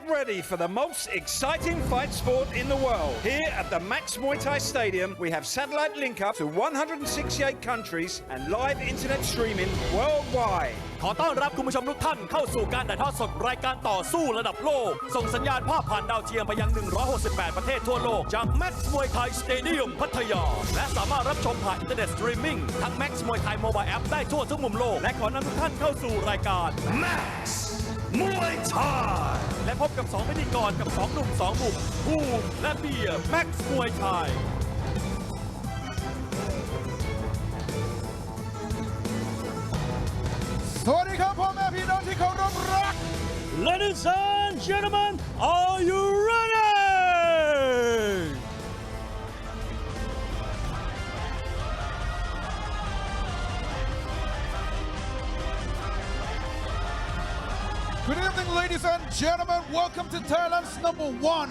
ready for the most exciting fight sport in the world. Here at the Max Muay Thai Stadium, we have satellite link up to 168 countries and live internet streaming worldwide. ขอต้อนรับคุณผู้ชมทุกท่านเข้าสู่การถ่ายทอดสดรายการต่อสู้ระดับโลกส่งสัญญาณภาพผ่านดาวเทียมไปยัง 168 ประเทศทั่วโลกจาก Max Muay Thai Stadium พัทยาและสามารถรับชมผ่านอินเทอร์เน็ตสตรีมมิ่งทั้ง Max Muay Thai Mobile App ได้ทั่วทุกมุมโลกและขอนำทุกท่านเข้าสู่รายการ Max Muay Thai และพบกับ2พิธีกรกับ2หนุ่ม2มุมภูมิและเบียร์ Max Muay Thaiสวัสดีครับพ่อแม่พี่น้องที่เคารพรัก Ladies and gentlemen, are you ready? Good evening, ladies and gentlemen. Welcome to Thailand's #1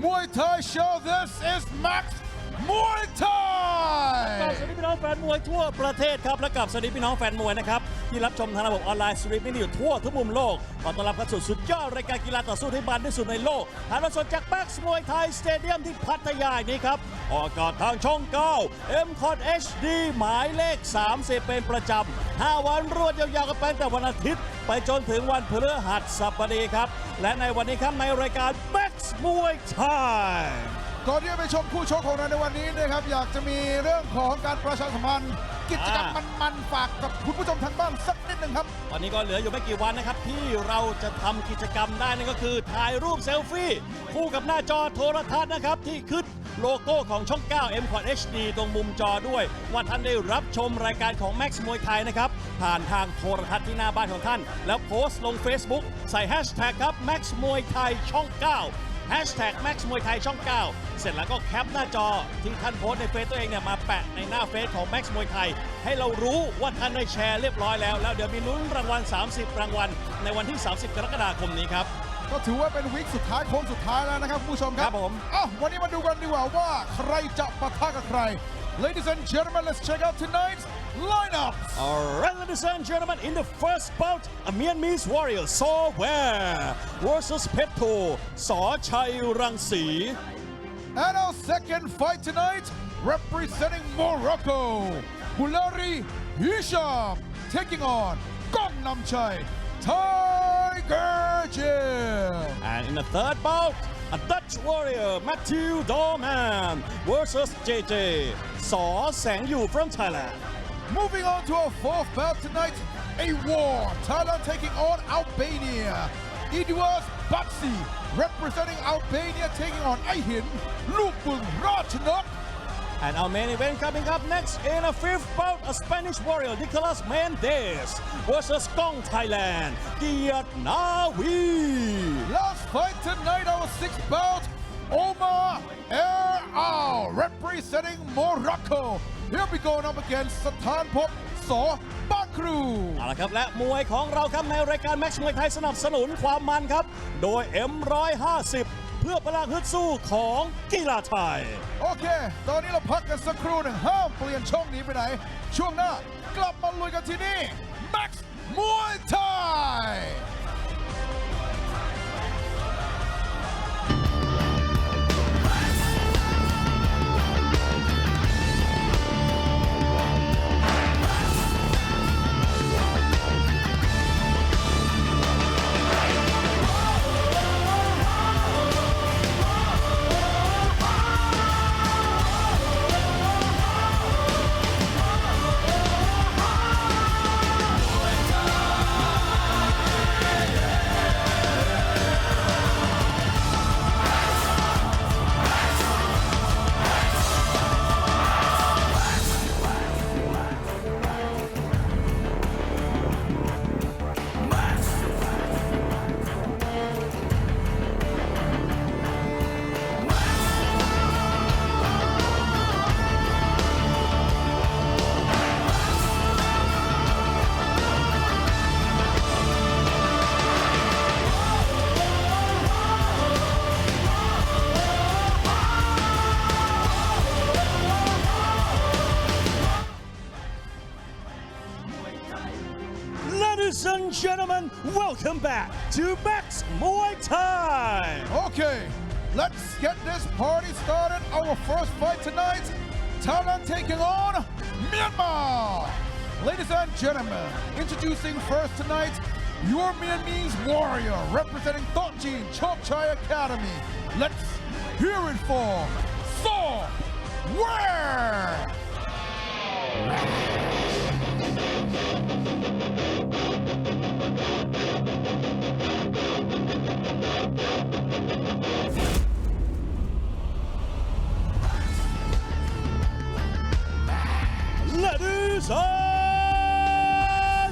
Muay Thai show. This is Max Muay Thai. สวัสดีพี่น้องแฟนมวยทั่วประเทศครับและกับสวัสดีพี่น้องแฟนมวยนะครับที่รับชมทางระบบออนไลน์สตรีมมิ่งอยู่ทั่วทุกมุมโลกขอต้อนรับเข้าสู่สุดยอดรายการกีฬาต่อสู้ที่มันที่สุดในโลกถ่ายทอดสดจาก Max Muay Thai Stadium ที่พัทยานี้ครับออกอากาศทางช่อง 9 M Cod HD หมายเลข 30 เป็นประจำ5 วันรวดยาวๆกันไปแต่วันอาทิตย์ไปจนถึงวันพฤหัสบดีครับและในวันนี้ครับในรายการ Max Muay Thaiก่อนที่จะไปชมคู่ชกของเราในวันนี้นะครับอยากจะมีเรื่องของการประชาสัมพันธ์กิจกรรมมันๆฝากกับคุณผู้ชมทางบ้านสักนิดหนึ่งครับตอนนี้ก็เหลืออยู่ไม่กี่วันนะครับที่เราจะทำกิจกรรมได้นั่นก็คือถ่ายรูปเซลฟี่คู่กับหน้าจอโทรทัศน์นะครับที่ขึ้นโลโก้ของช่อง 9 M Cod HD ตรงมุมจอด้วยว่าท่านได้รับชมรายการของ Max Muay Thai นะครับผ่านทางโทรทัศน์ที่หน้าบ้านของท่านแล้วโพสต์ลง Facebook ใส่แฮชแท็กครับ Max Muay Thai ช่อง 9#Max Muay Thai ช่อง 9 เสร็จแล้วก็แคปหน้าจอที่ท่านโพสในเฟซตัวเองเนี่ยมาแปะในหน้าเฟซของ Max Muay Thai ให้เรารู้ว่าท่านได้แชร์เรียบร้อยแล้วเดี๋ยวมีลุ้นรางวัล30 รางวัลในวันที่ 30 กรกฎาคมนี้ครับก็ถือว่าเป็นวีคสุดท้ายโค้งสุดท้ายแล้วนะครับคุณผู้ชมครับผมวันนี้มาดูกันดีกว่าว่าใครจะปะทะกับใคร Ladies and gentlemen, let's check out tonight's lineups. Alright, ladies and gentlemen, in the first bout, a Myanmar warrior, Saw Ware versus Petto, Saw Chai Rangsi. And our second fight tonight, representing Morocco, Bulari Hisham, taking on Gong Namchai, Tiger Jim. And in the third bout, a Dutch warrior, Matthew Dalman versus JJ, Saw Sang Yu from Thailand. Moving on to our fourth bout tonight, a war, Thailand taking on Albania. Edwards Batsi, representing Albania, taking on Aihin, Lupung Ratchanok. And our main event coming up next in a fifth bout, a Spanish warrior, Nicolas Mendez versus Gong Thailand, Kiat Nawi. Last fight tonight, our sixth bout, Omar Al, representing Morocco. He'll be going up against Satan Pop Saw Bakru. เอาละครับและมวยของเราครับในรายการ Max Muay Thai สนับสนุนความมันครับโดย M150 เพื่อพลังฮึดสู้ของกีฬาไทยโอเคตอนนี้เราพักกันสักครู่หนึ่งห้ามเปลี่ยนช่องนี้ไปไหนช่วงหน้ากลับมาลุยกันที่นี่ Max Muay Thai gentlemen, welcome back to Max Muay Thai. Okay, let's get this party started. Our first fight tonight, Thailand taking on Myanmar. Ladies and gentlemen, introducing first tonight, your Myanmese warrior representing Dalman Chokchai Academy. Let's hear it for So Where. Ladies and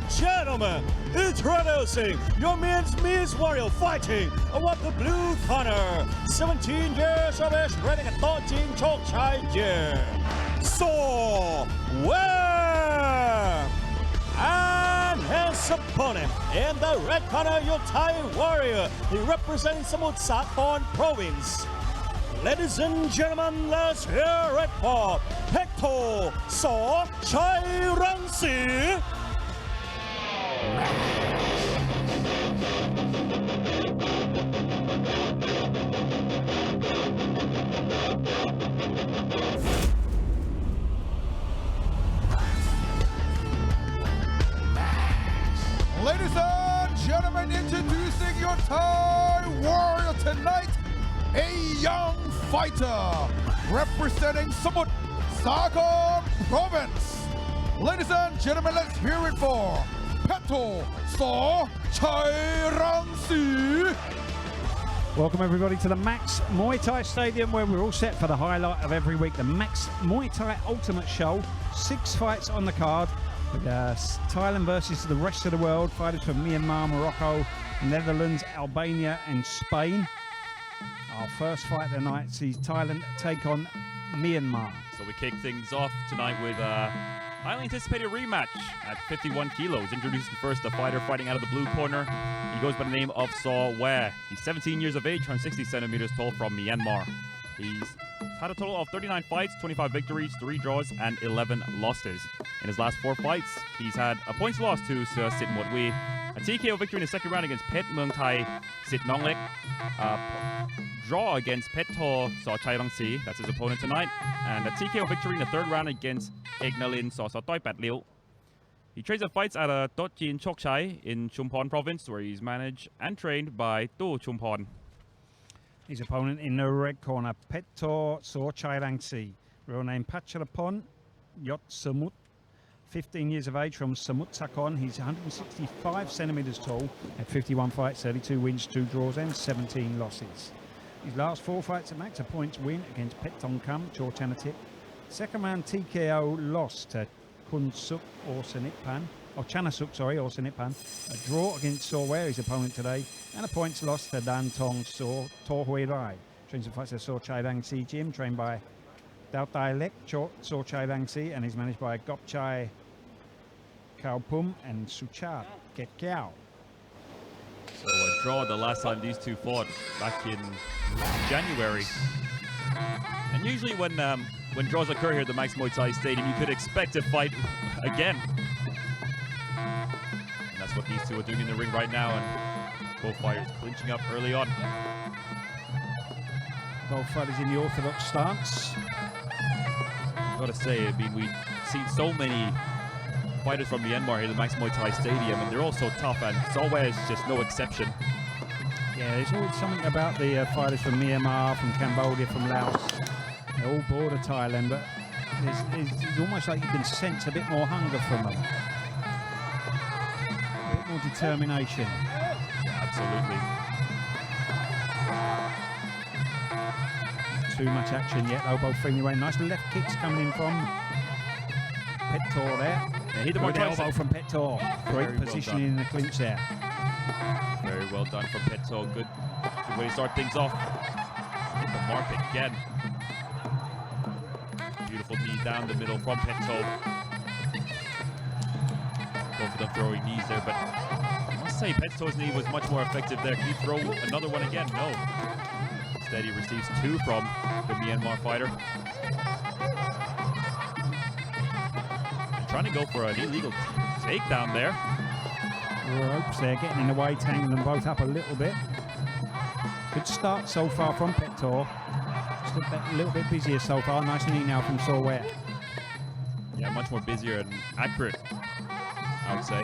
gentlemen, introducing your Myanmese warrior fighting about the blue corner, 17 years of age, representing Dalman Chokchai Gym. So Where. And his opponent in the red corner, your Thai warrior, he represents Samut Sakhon Province. Ladies and gentlemen, let's hear it for Hector So Chai Rangsi. Ladies and gentlemen, introducing your Thai warrior tonight, a young fighter representing Samut Sakhon Province. Ladies and gentlemen, let's hear it for Hector So Chai Rangsi. Welcome everybody to the Max Muay Thai Stadium, where we're all set for the highlight of every week, the Max Muay Thai Ultimate Show. 6 fights on the card, with Thailand versus the rest of the world. Fighters from Myanmar, Morocco, Netherlands, Albania and Spain. Our first fight tonight sees Thailand take on Myanmar. So we kick things off tonight with a highly anticipated rematch at 51 kilos. Introducing first the fighter fighting out of the blue corner. He goes by the name of So Where. He's 17 years of age, 160 centimeters tall, from Myanmar. He's had a total of 39 fights, 25 victories, 3 draws, and 11 losses. In his last 4 fights, he's had a points loss to Sir Sit Muay, a TKO victory in the second round against Pet Muang Thai Sit Nong Lek, draw against Pet To So Chai Rangsi, that's his opponent tonight, and a TKO victory in the third round against Egnalin So Toi Pat Liu. He trains and fights at Dalman Chokchai in Chumphon Province, where he's managed and trained by Tu Chumphon. His opponent in the red corner, Pet To So Chai Rangsi, real name Pachalapon Yot Samut, 15 years of age, from Samut Sakhon. He's 165 centimeters tall, had 51 fights, 32 wins, 2 draws and 17 losses. His last 4 fights at Max, a points win against Pet Tong Kam, Chor Tanatit. Second round TKO loss to Kun Suk or Sanitpan, or Chanasuk, sorry, or Sanitpan. A draw against So Where, his opponent today, and a points loss to Dan Tong So Tor Hui Rai. Trains and fights at So Chai Rangsi Gym, trained by Dao Tai Lek So Chai Rangsi, and he's managed by Gop Chai Kao Pum and Suchat Ket Kiao. So a draw the last time these two fought back in January. And usually when draws occur here at the Max Muay Thai Stadium, you could expect a fight again. And that's what these two are doing in the ring right now, and both fighters clinching up early on. Both fighters in the orthodox stance. I've got to say, I mean, we've seen so many fighters from Myanmar here at the Max Muay Thai Stadium, and they're all so tough, and So Where is just no exception. Yeah, there's always something about the fighters from Myanmar, from Cambodia, from Laos. They're all border Thailand, but it's almost like you can sense a bit more hunger from them. A bit more determination. Yeah, absolutely. Too much action yet, though, both feeling away. Nice left kicks coming in from Pet Tor there. Yeah, he Good elbow from Pet Tor. Great positioning in the clinch there. Very well done from Pet To. Good way to start things off. Hit the mark again. Beautiful knee down the middle from Pet To. Both of them throwing knees there, but I must say Pet To's knee was much more effective there. Can he throw another one again? No. Instead he receives 2 from the Myanmar fighter. Trying to go for an illegal takedown there. ropes there, getting in the way, tangling them both up a little bit. Good start so far from Petor. Just a little bit busier so far. Nice knee now from Sorware. Yeah, much more busier and accurate, I would say.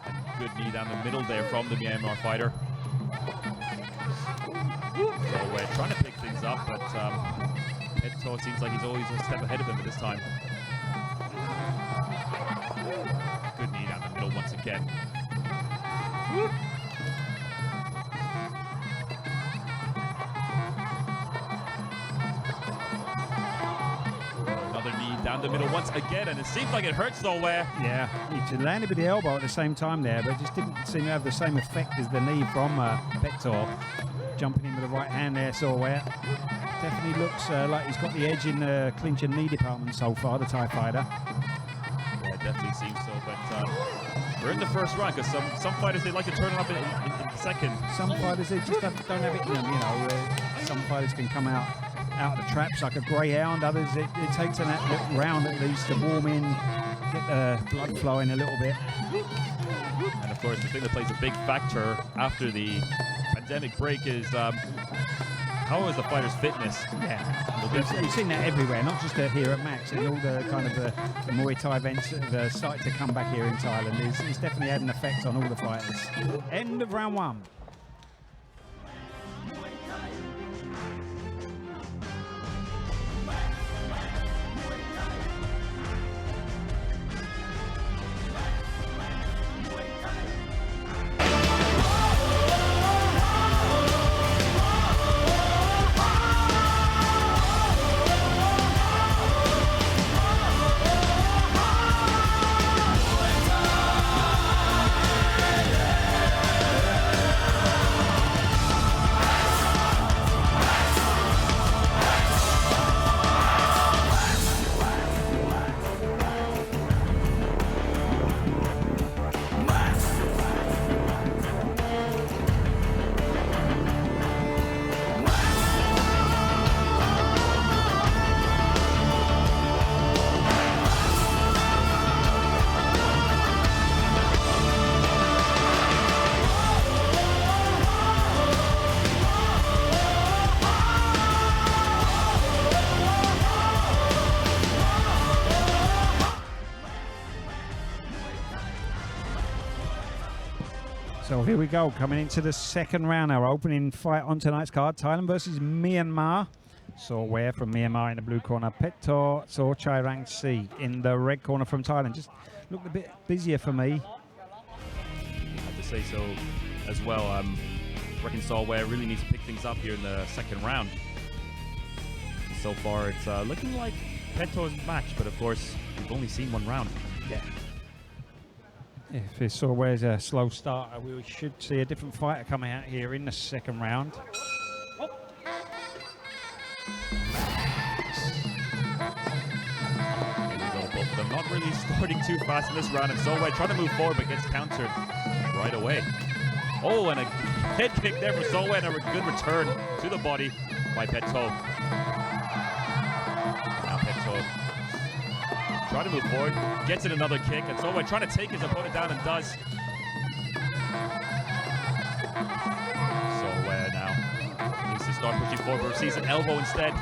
And good knee down the middle there from the Myanmar fighter. So we're trying to pick things up, but Petor seems like he's always a step ahead of him at this time. Good knee down the middle once again. Another knee down the middle once again, and it seems like it hurts nowhere. Yeah, he landed with the elbow at the same time there, but it just didn't seem to have the same effect as the knee from Petor. Jumping in with the right hand there, Sorware. Definitely looks like he's got the edge in the clinch and knee department so far, the Thai fighter. Yeah, it definitely seems so, but we're in the first round, because some fighters, they like to turn it up in the second. Some fighters, they just don't have it in them, you know. Some fighters can come out of the traps like a greyhound. Others, it takes an round at least to warm in, get the blood flowing a little bit. And of course, the thing that plays a big factor after the pandemic break is how is the fighter's fitness? Yeah, we've seen that everywhere, not just here at Max, and all the kind of the Muay Thai events that have started to come back here in Thailand. It's definitely had an effect on all the fighters. End of round one. So here we go, coming into the second round. Our opening fight on tonight's card, Thailand versus Myanmar. Sorware from Myanmar in the blue corner, Petor Sorchairangsi in the red corner from Thailand. Just looked a bit busier for me. I have to say so as well. I reckon Sorware really needs to pick things up here in the second round. So far, it's looking like Petor's match, but of course, we've only seen one round. Yeah. If it's Sorware's a slow starter, we should see a different fighter coming out here in the second round. Both of them not really starting too fast in this round, and Sorware trying to move forward but gets countered right away. Oh, and a head kick there for Sorware, and a good return to the body by Petor. Now Petor trying to move forward, gets in another kick, and Sorware trying to take his opponent down and does. Sorware now needs to start pushing forward, but receives an elbow instead.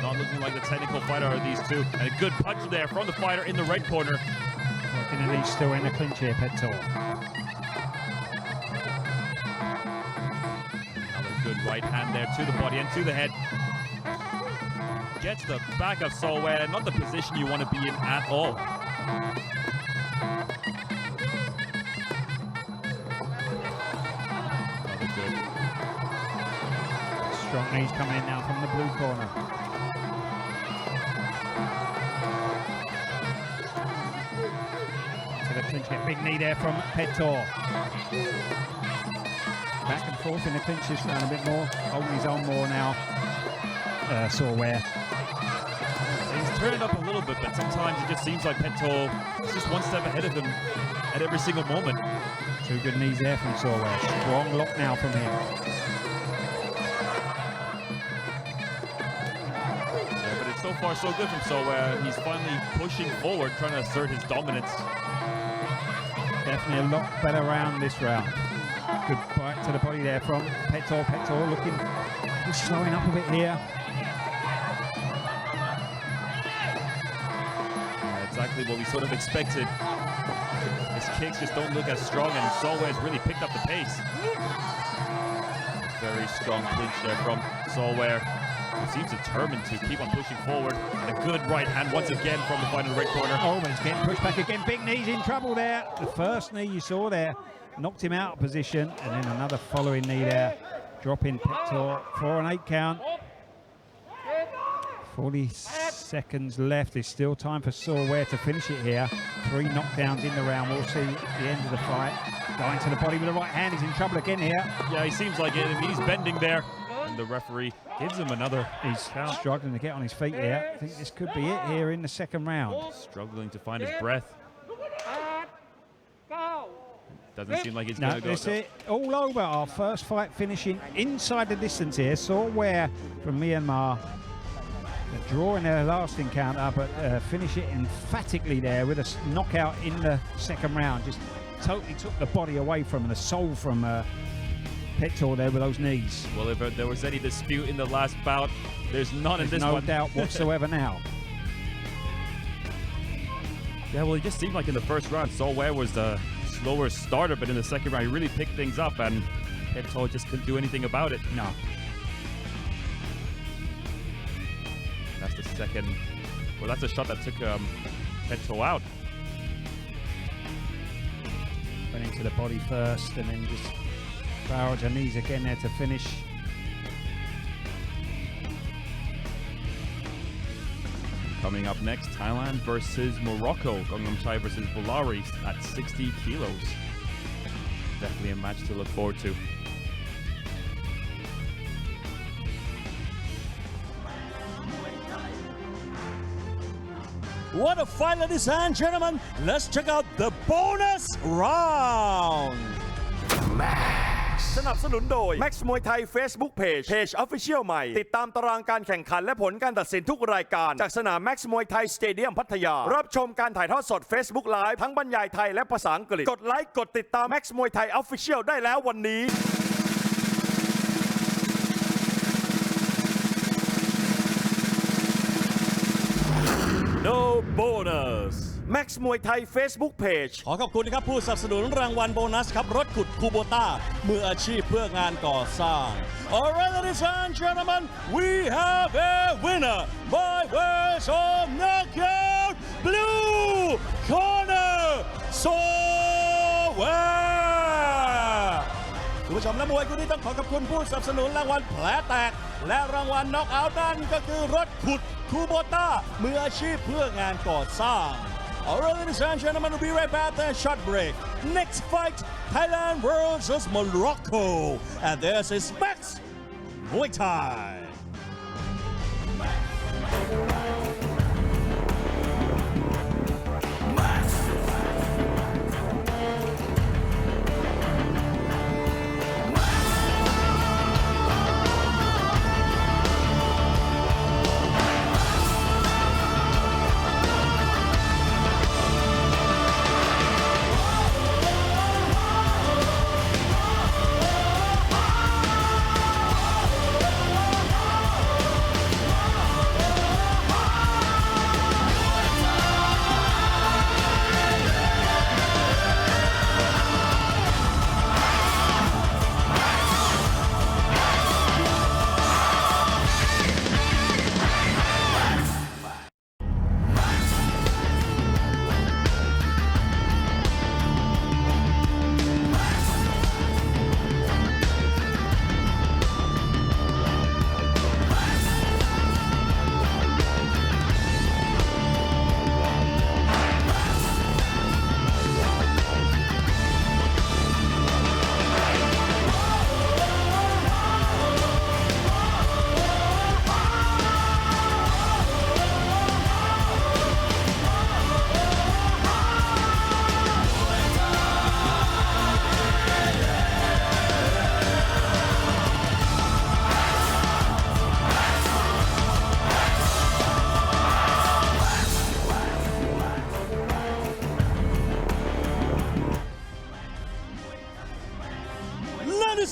Not looking like the technical fighter are these two. And a good punch there from the fighter in the red corner. Working and he's still in the clinch here, Petor. Another good right hand there to the body and to the head. Gets the back of Sorware, not the position you want to be in at all. Another good. Strong knees coming in now from the blue corner. The clinch, get big knee there from Petor. Back and forth in the clinch this round a bit more. Holding his own more now. Sorware. He's turned up a little bit, but sometimes it just seems like Petor is just one step ahead of him at every single moment. Two good knees there from Sorware. Strong lock now from him. Yeah, but it's so far so good from Sower. He's finally pushing forward, trying to assert his dominance. Definitely a lot better round this round. Good bite to the body there from Petor. Petor looking, he's slowing up a bit here. Exactly what we sort of expected. His kicks just don't look as strong, and Sower has really picked up the pace. Very strong clinch there from Sower, who seems determined to keep on pushing forward. And a good right hand once again from the final red corner. Oh, but he's getting pushed back again. Big knee's in trouble there. The first knee you saw there knocked him out of position, and then another following knee there, dropping Petor for an 8 count. 40 seconds left. There's still time for Sower to finish it here. 3 knockdowns in the round. We'll see the end of the fight. Going to the body with the right hand. He's in trouble again here. Yeah, he seems like it. I mean, he's bending there. And the referee gives him another. He's struggling to get on his feet here. I think this could be it here in the second round. Struggling to find his breath. Doesn't seem like he's going to go. That's it. All over. Our first fight finishing inside the distance here. Sower from Myanmar. A draw in their last encounter, but finish it emphatically there with a knockout in the second round. Just totally took the body away from and the soul from Petor there with those knees. Well, if there was any dispute in the last bout, there's none in this one. No doubt whatsoever now. Yeah, well, it just seemed like in the first round, Sower was the slower starter, but in the second round, he really picked things up, and Petor just couldn't do anything about it. No. That's the second. Well, that's a shot that took Petor out. Went into the body first, and then just barrage her knees again there to finish. Coming up next, Thailand versus Morocco. Muay versus Bulari at 60 kilos. Definitely a match to look forward to. What a fight, ladies and gentlemen. Let's check out the bonus round. สนับสนุนโดย Max Muay Thai Facebook Page Official ใหม่ติดตามตารางการแข่งขันและผลการตัดสินทุกรายการจากสนาม Max Muay Thai Stadium พัทยารับชมการถ่ายทอดสด Facebook Live ทั้งบรรยายไทยและภาษาอังกฤษกดไลค์กดติดตาม Max Muay Thai Official ได้แล้ววันนี้ No bonus Max Muay Thai Facebook Page ขอขอบคุณนะครับผู้สนับสนุนรางวัลโบนัสครับรถขุดคูโบต้ามืออาชีพเพื่องานก่อสร้าง Alright, ladies and gentlemen, we have a winner by way of knockout blue corner Sower คุณผู้ชมและมวยคู่นี้ต้องขอขอบคุณผู้สนับสนุนรางวัลแผลแตกและรางวัลน็อกเอาท์นั่นก็คือรถขุดคูโบต้ามืออาชีพเพื่องานก่อสร้าง Alright, ladies and gentlemen, we'll be right back after a short break. Next fight, Thailand versus Morocco. And this is Max Muay Thai.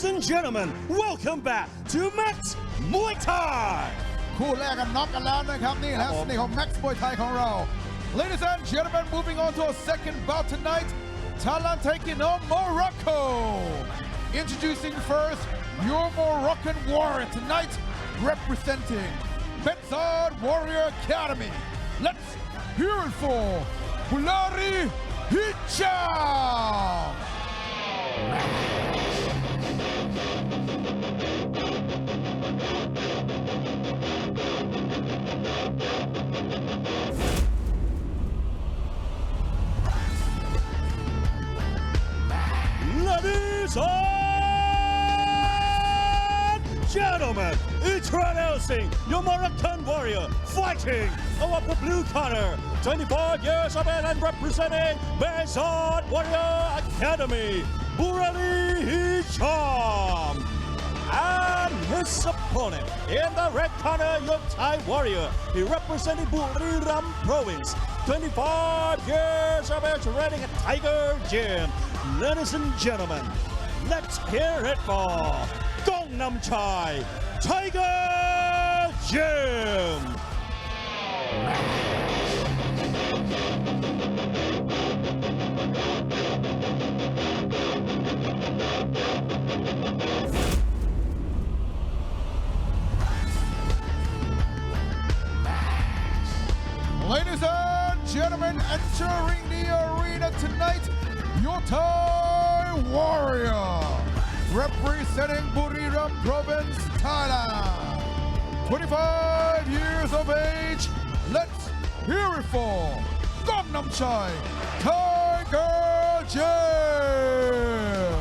Ladies and gentlemen, welcome back to Max Muay Thai คู่แรกกันน็อกกันแล้วนะครับนี่นะเสน่ห์ของ Max Muay Thai ของเรา Ladies and gentlemen, moving on to our second bout tonight. Thailand taking on Morocco. Introducing first your Moroccan warrior tonight, representing Bedzad Warrior Academy. Let's hear it for Bulari Hicham. Ladies and gentlemen, introducing your Moroccan warrior fighting out of the blue corner, 25 years of age and representing Bedzad Warrior Academy, Bulari Hicham. And his opponent in the red corner, your Thai warrior, he representing Buriram Province, 25 years of age, running a Tiger Gym. Ladies and gentlemen, let's hear it for Gangnam Chai Tiger Gym. Ladies and gentlemen, entering the arena tonight, your Thai warrior, representing Buriram Province, Thailand. 25 years of age, let's hear it for Gangnam Chai Tiger Gym.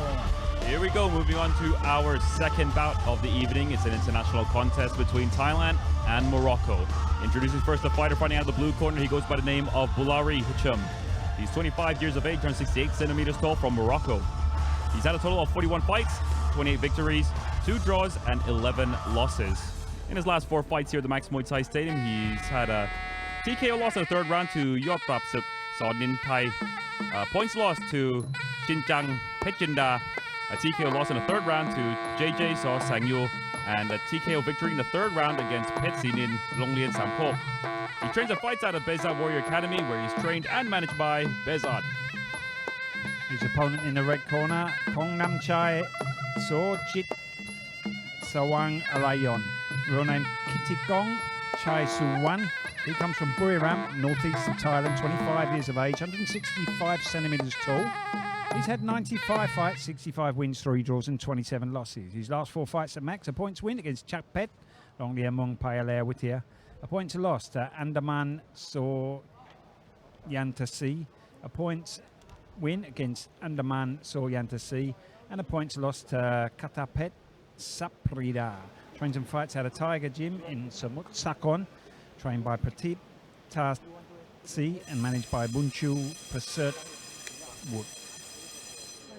Here we go, moving on to our second bout of the evening. It's an international contest between Thailand and Morocco. Introducing first the fighter fighting out of the blue corner, he goes by the name of Bulari Hicham. He's 25 years of age, turned 68 centimeters tall, from Morocco. He's had a total of 41 fights, 28 victories, 2 draws, and 11 losses. In his last 4 fights here at the Max Muay Thai Stadium, he's had a TKO loss in the third round to Yotprap Suk Sodnin Thai, points loss to Shinjang Pechinda, a TKO loss in the third round to JJ So Sangyu, and a TKO victory in the third round against Petsinin Longlien Sampok. He trains and fights out of Bedzad Warrior Academy, where he's trained and managed by Bedzad. His opponent in the red corner, Gangnam Chai Sojit Sawang Alayon. Real name Kitikong Chai Suwan. He comes from Buriram, northeast of Thailand, 25 years of age, 165 centimeters tall. He's had 95 fights, 65 wins, 3 draws, and 27 losses. His last 4 fights at Max, a points win against Chakpet, Longliamong Payalea Witia, a points loss to Andaman So Yantasi, a points win against Andaman So Yantasi, and a points loss to Katapet Saprida. Trains and fights at a Tiger Gym in Samut Sakon, trained by Prateep Tasi and managed by Bunchu Prasert Wood.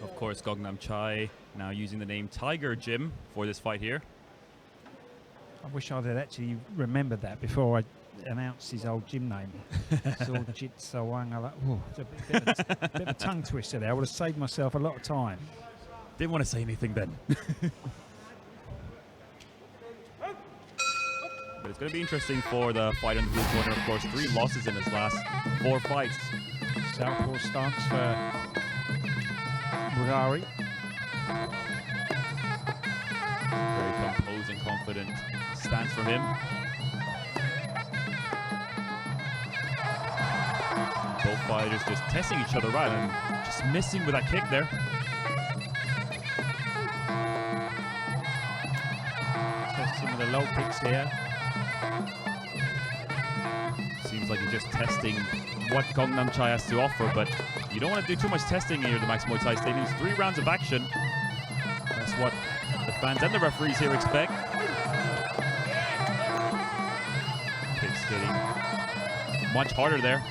Of course, Gangnam Chai now using the name Tiger Gym for this fight here. I wish I'd had actually remembered that before I announced his old gym name. Sojit Sawang. It's a bit of a tongue twister there. I would have saved myself a lot of time. Didn't want to say anything then. But it's going to be interesting for the fight in the blue corner. Of course, 3 losses in his last 4 fights. Southpaw stance for Bulari. Very composed and confident stance for him. Both fighters just testing each other out and just missing with that kick there. Testing with the low kicks here. Seems like he's just testing what Gangnam Chai has to offer, but you don't want to do too much testing here at the Max Muay Thai Stadium. It's 3 rounds of action. That's what the fans and the referees here expect. Kicks getting much harder there.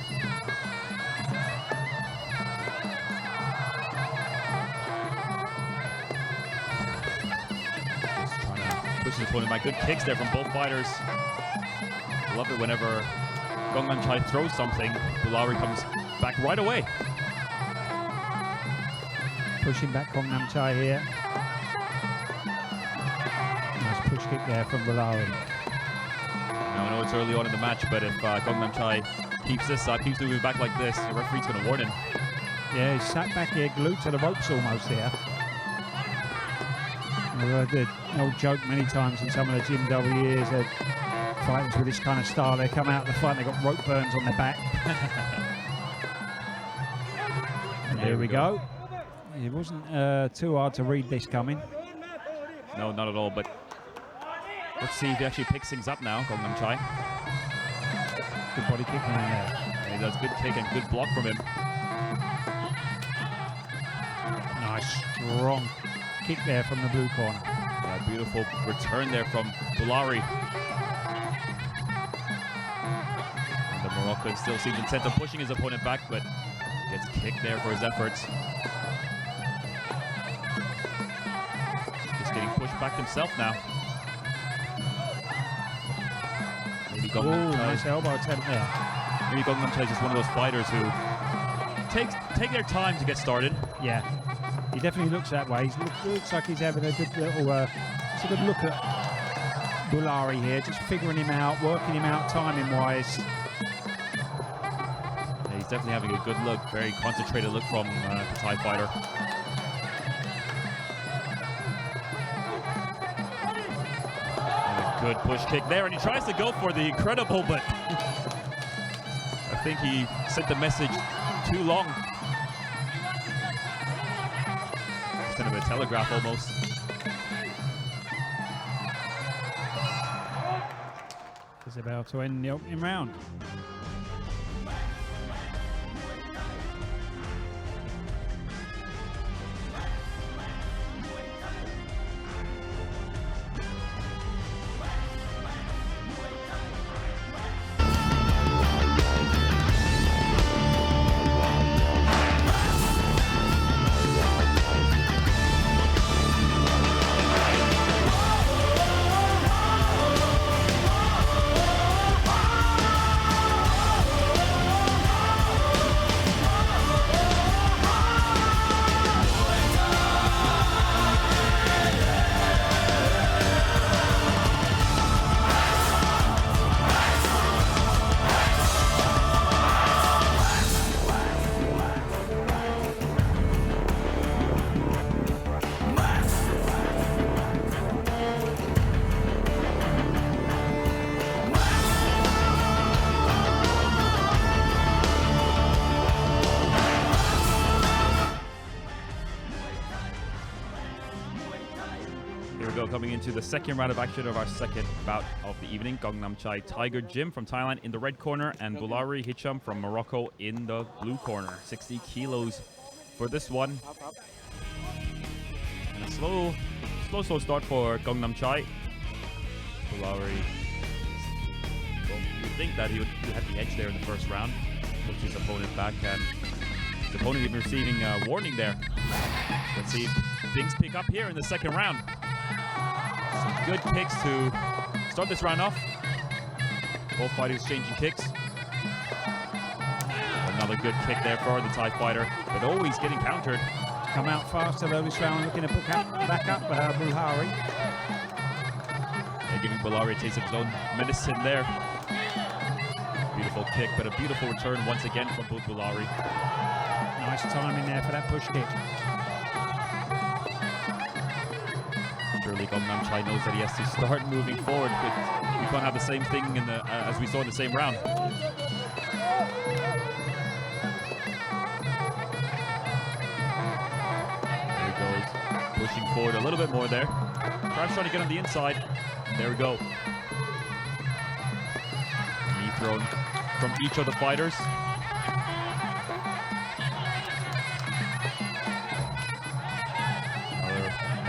Just trying to push his opponent back. Good kicks there from both fighters. Love it whenever Gangnam Chai throws something, Bulari comes back right away. Pushing back Gangnam Chai here. kick there from Bulari. Now, I know it's early on in the match, but if Gangnam Chai keeps this up, keeps moving back like this, the referee's going to warn him. Yeah, he's sat back here, glued to the ropes almost here. I've heard the old joke many times in some of the gym over the years that fighters with this kind of style, they come out of the fight and they've got rope burns on their back. There we go. It wasn't too hard to read this coming. No, not at all, but let's see if he actually picks things up now, Gangnam Chai. Good body kick in there. And he does good kick and good block from him. Nice, strong kick there from the blue corner. Yeah, beautiful return there from Bulari. And the Moroccan still seems intent on pushing his opponent back, but gets kicked there for his efforts. Just getting pushed back himself now. Maybe Gangnam Chai. Nice elbow attempt there. Maybe Gangnam Chai is just one of those fighters who take their time to get started. Yeah, he definitely looks that way. He looks like he's having a good little sort of look at Bulari here, just figuring him out, working him out timing-wise. Yeah, he's definitely having a good look, very concentrated look from the Thai fighter. And a good push kick there, and he tries to go for the incredible, but I think he sent the message too long. It's kind of a telegraph almost. It's about to end the opening round. Coming into the second round of action of our second bout of the evening. Gangnam Chai Tiger Jim from Thailand in the red corner and Bulari Hicham from Morocco in the blue corner. 60 kilos for this one. And a slow start for Gangnam Chai. Bulari, well, you'd think that he would have the edge there in the first round. Puts his opponent back, and his opponent even receiving a warning there. Let's see if things pick up here in the second round. Some good kicks to start this round off. Both fighters exchanging kicks. Another good kick there for the Thai fighter, but always getting countered. Come out faster though this round, looking to back up Bulari. Yeah, giving Bulari a taste of his own medicine there. Beautiful kick, but a beautiful return once again from Bulari. Nice timing there for that push kick. Surely Gangnam Chai knows that he has to start moving forward, but we can't have the same thing in the as we saw in the same round. There he goes, pushing forward a little bit more there. Perhaps trying to get on the inside. There we go. Knee thrown from each of the fighters.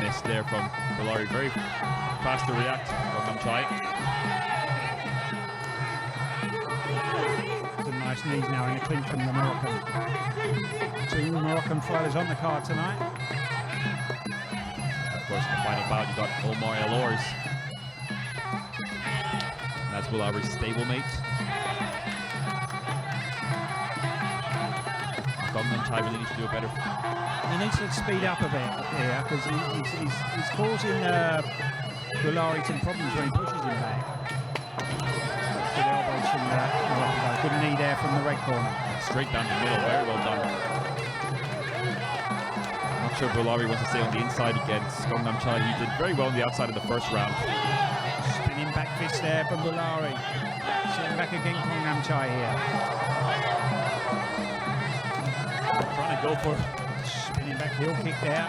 Miss there from Bulari, very fast to react. Gangnam Chai. Some nice knees now in a clinch from the Moroccan. Two Moroccan fighters on the card tonight. Of course, in the final bout, you got Omar El-Ors. That's Bulari's stablemate. Gangnam Chai really needs to do a better. He needs to speed up a bit here because he's causing Bulari some problems when he pushes him back. Good elbows from Morocco. Good knee there from the red corner. Straight down the middle, very well done. Not sure Bulari wants to stay on the inside against Gangnam Chai. He did very well on the outside of the first round. Spinning back fist there from Bulari. Sitting back again, Gangnam Chai here. Trying to go for Spinning back heel kick there.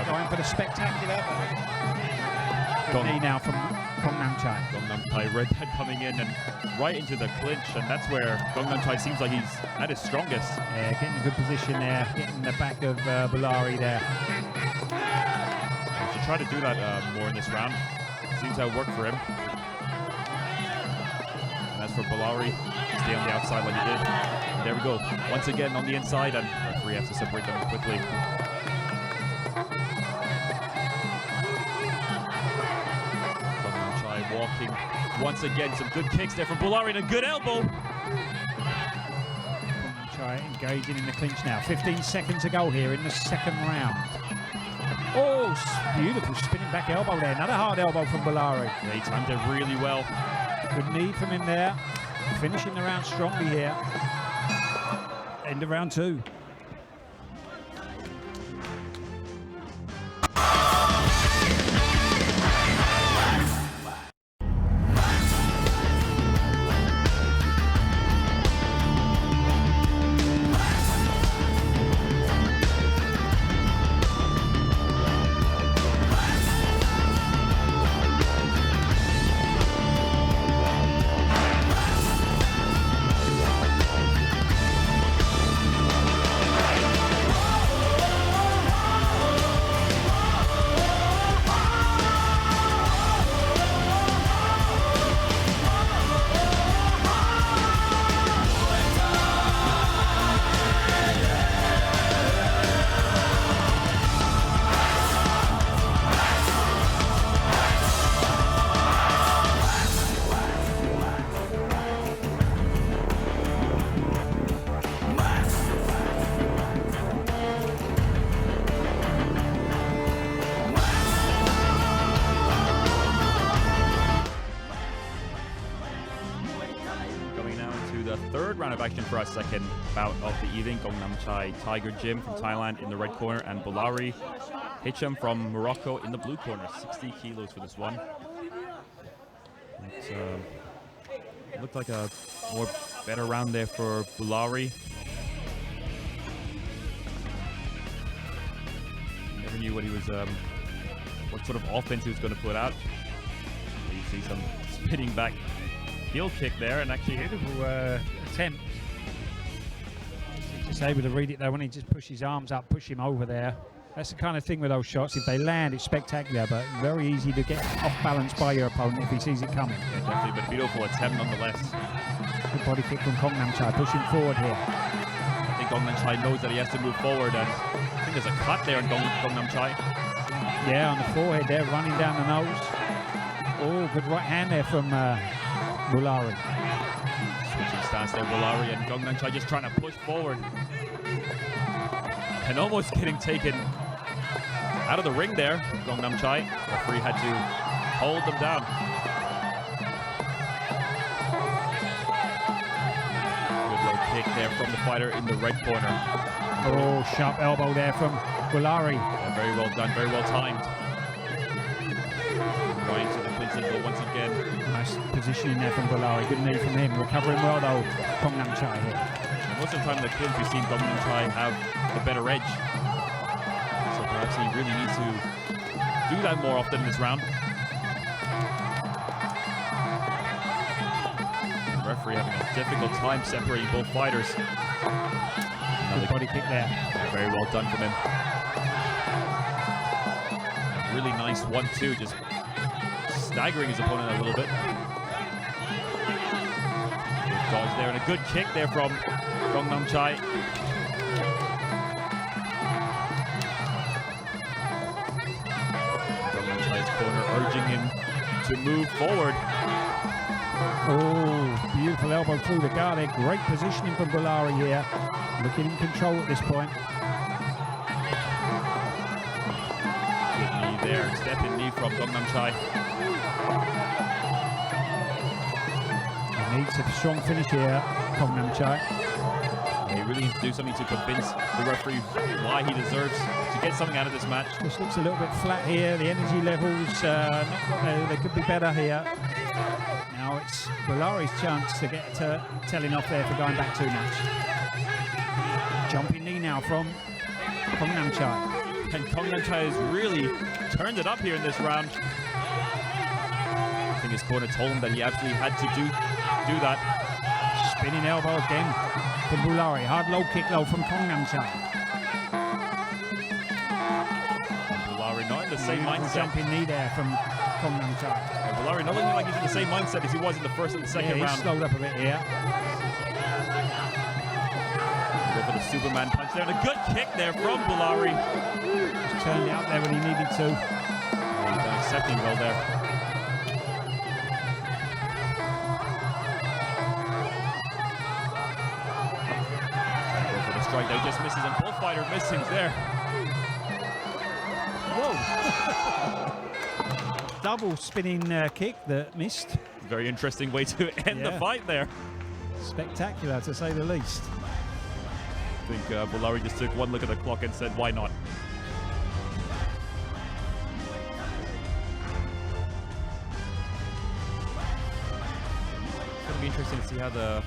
Going for the spectacular. Good knee now from Gangnam Chai. Gangnam Chai read that coming in and right into the clinch, and that's where Gangnam Chai seems like he's at his strongest. Yeah, getting a good position there, getting the back of Bulari there. Should try to do that more in this round. Seems to have worked for him. And as for Bulari, stay on the outside like he did. And there we go. Once again on the inside, and the referee has to separate them quickly. Gangnam Chai walking once again. Some good kicks there from Bulari and a good elbow. Gangnam Chai engaging in the clinch now. 15 seconds to go here in the second round. Oh, beautiful spinning back elbow there. Another hard elbow from Bulari. Yeah, he timed it really well. Good knee from him there. Finishing the round strongly here. End of round 2. Round of action for our second bout of the evening. Gangnam Chai Tiger Jim from Thailand in the red corner, and Bulari Hicham from Morocco in the blue corner. 60 kilos for this one. It looked like a better round there for Bulari. Never knew what he was, what sort of offense he was going to put out. You see some spinning back heel kick there, and actually Beautiful attempt. Just able to read it though when he just pushes his arms up, push him over there. That's the kind of thing with those shots. If they land, it's spectacular, but very easy to get off balance by your opponent if he sees it coming. Yeah, definitely, but a beautiful attempt nonetheless. Good body kick from Gangnam Chai, pushing forward here. I think Gangnam Chai knows that he has to move forward, and I think there's a cut there on Gangnam Chai. Yeah, on the forehead there, running down the nose. Oh, good right hand there from Bulari. Switching stance there, Bulari, and Gangnam Chai just trying to push forward. And almost getting taken out of the ring there, Gangnam Chai. Referee had to hold them down. Good low kick there from the fighter in the red corner. Oh, sharp elbow there from Bulari. Yeah, very well done, very well timed. Right into the clinch angle once again. Nice positioning there from Bulari. Good knee from him. Recovering well though, Gangnam Chai here. And most of the time in the clinch, we've seen Gangnam Chai have the better edge. So perhaps he really needs to do that more often in this round. The referee having a difficult time separating both fighters. Another body kick there. Yeah, very well done from him. A really nice 1-2, just staggering his opponent a little bit. Good dodge there, and a good kick there from Gangnam Chai. Gangnam Chai's corner urging him to move forward. Oh, beautiful elbow through the guard there. Great positioning from Bulari here. Looking in control at this point. Good knee there. step-in knee from Dongnam Chai. He needs a strong finish here, Dongnam Chai. He really needs to do something to convince the referee why he deserves to get something out of this match. Just looks a little bit flat here. The energy levels, they could be better here. Now it's Bulari's chance to get telling off there for going back too much. Jumping knee now from Dongnam Chai. And Dongnam Chai has really turned it up here in this round. I think his corner told him that he absolutely had to do that. Spinning elbow again from Bulari. Hard low kick low from Dongnam Chai. Bulari not in the same mindset. Jumping knee there from Dongnam Chai. Bulari not looking like he's in the same mindset as he was in the first and the second round. He's slowed up a bit here. Go for the Superman punch there, and a good kick there from Bulari. Just turned it out there when he needed to. He's done accepting well there. Go for the strike there, just misses, and both fighter missing there. Whoa! Double spinning kick that missed. Very interesting way to end the fight there. Spectacular, to say the least. I think Bulari just took one look at the clock and said, why not? It's going to be interesting to see how the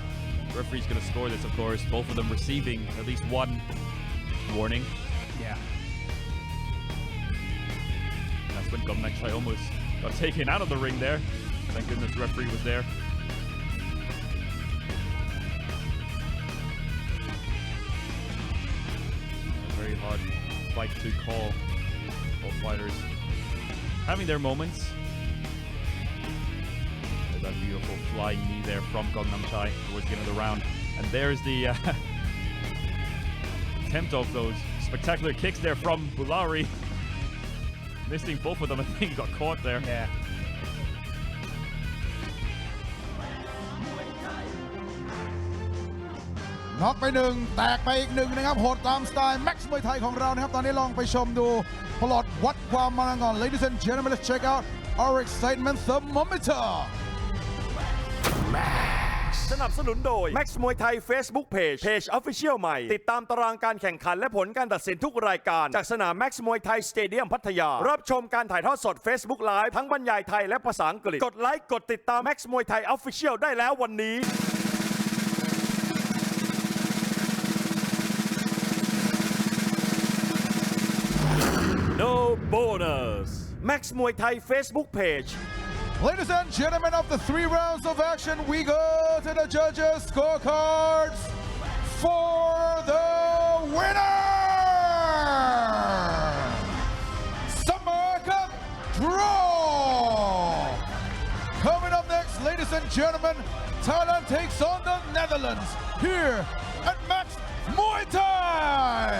referee's going to score this, of course. Both of them receiving at least one warning. Yeah. That's when Dongnam Chai almost got taken out of the ring there. Thank goodness the referee was there. Very hard fight to call. Both fighters having their moments. There's that beautiful flying knee there from Dongnam Chai towards the end of the round. And there's the attempt of those spectacular kicks there from Bulari. Missing both of them. I think he got caught there. Yeah.น็อกไปหนึ่งแตกไปอีกหนึ่งนะครับโหดตามสไตล์แม็กซ์มวยไทยของเรานะครับตอนนี้ลองไปชมดูพลอดวัดความมันก่อน Ladies and gentlemen, let's check out our excitement thermometer. สนับสนุนโดย Max มวยไทย Facebook Page Official ใหม่ติดตามตารางการแข่งขันและผลการตัดสินทุกรายการจากสนาม Max มวยไทยสเตเดียมพัทยารับชมการถ่ายทอดสด Facebook Live ทั้งบรรยายไทยและภาษาอังกฤษกดไลค์กดติดตาม Max มวยไทย Official ได้แล้ววันนี้ No bonus Max มวยไทย Facebook Page Ladies and gentlemen, of the 3 rounds of action, we go to the judges' scorecards for the winner! Summer Cup draw! Coming up next, ladies and gentlemen, Thailand takes on the Netherlands here at Max Muay Thai!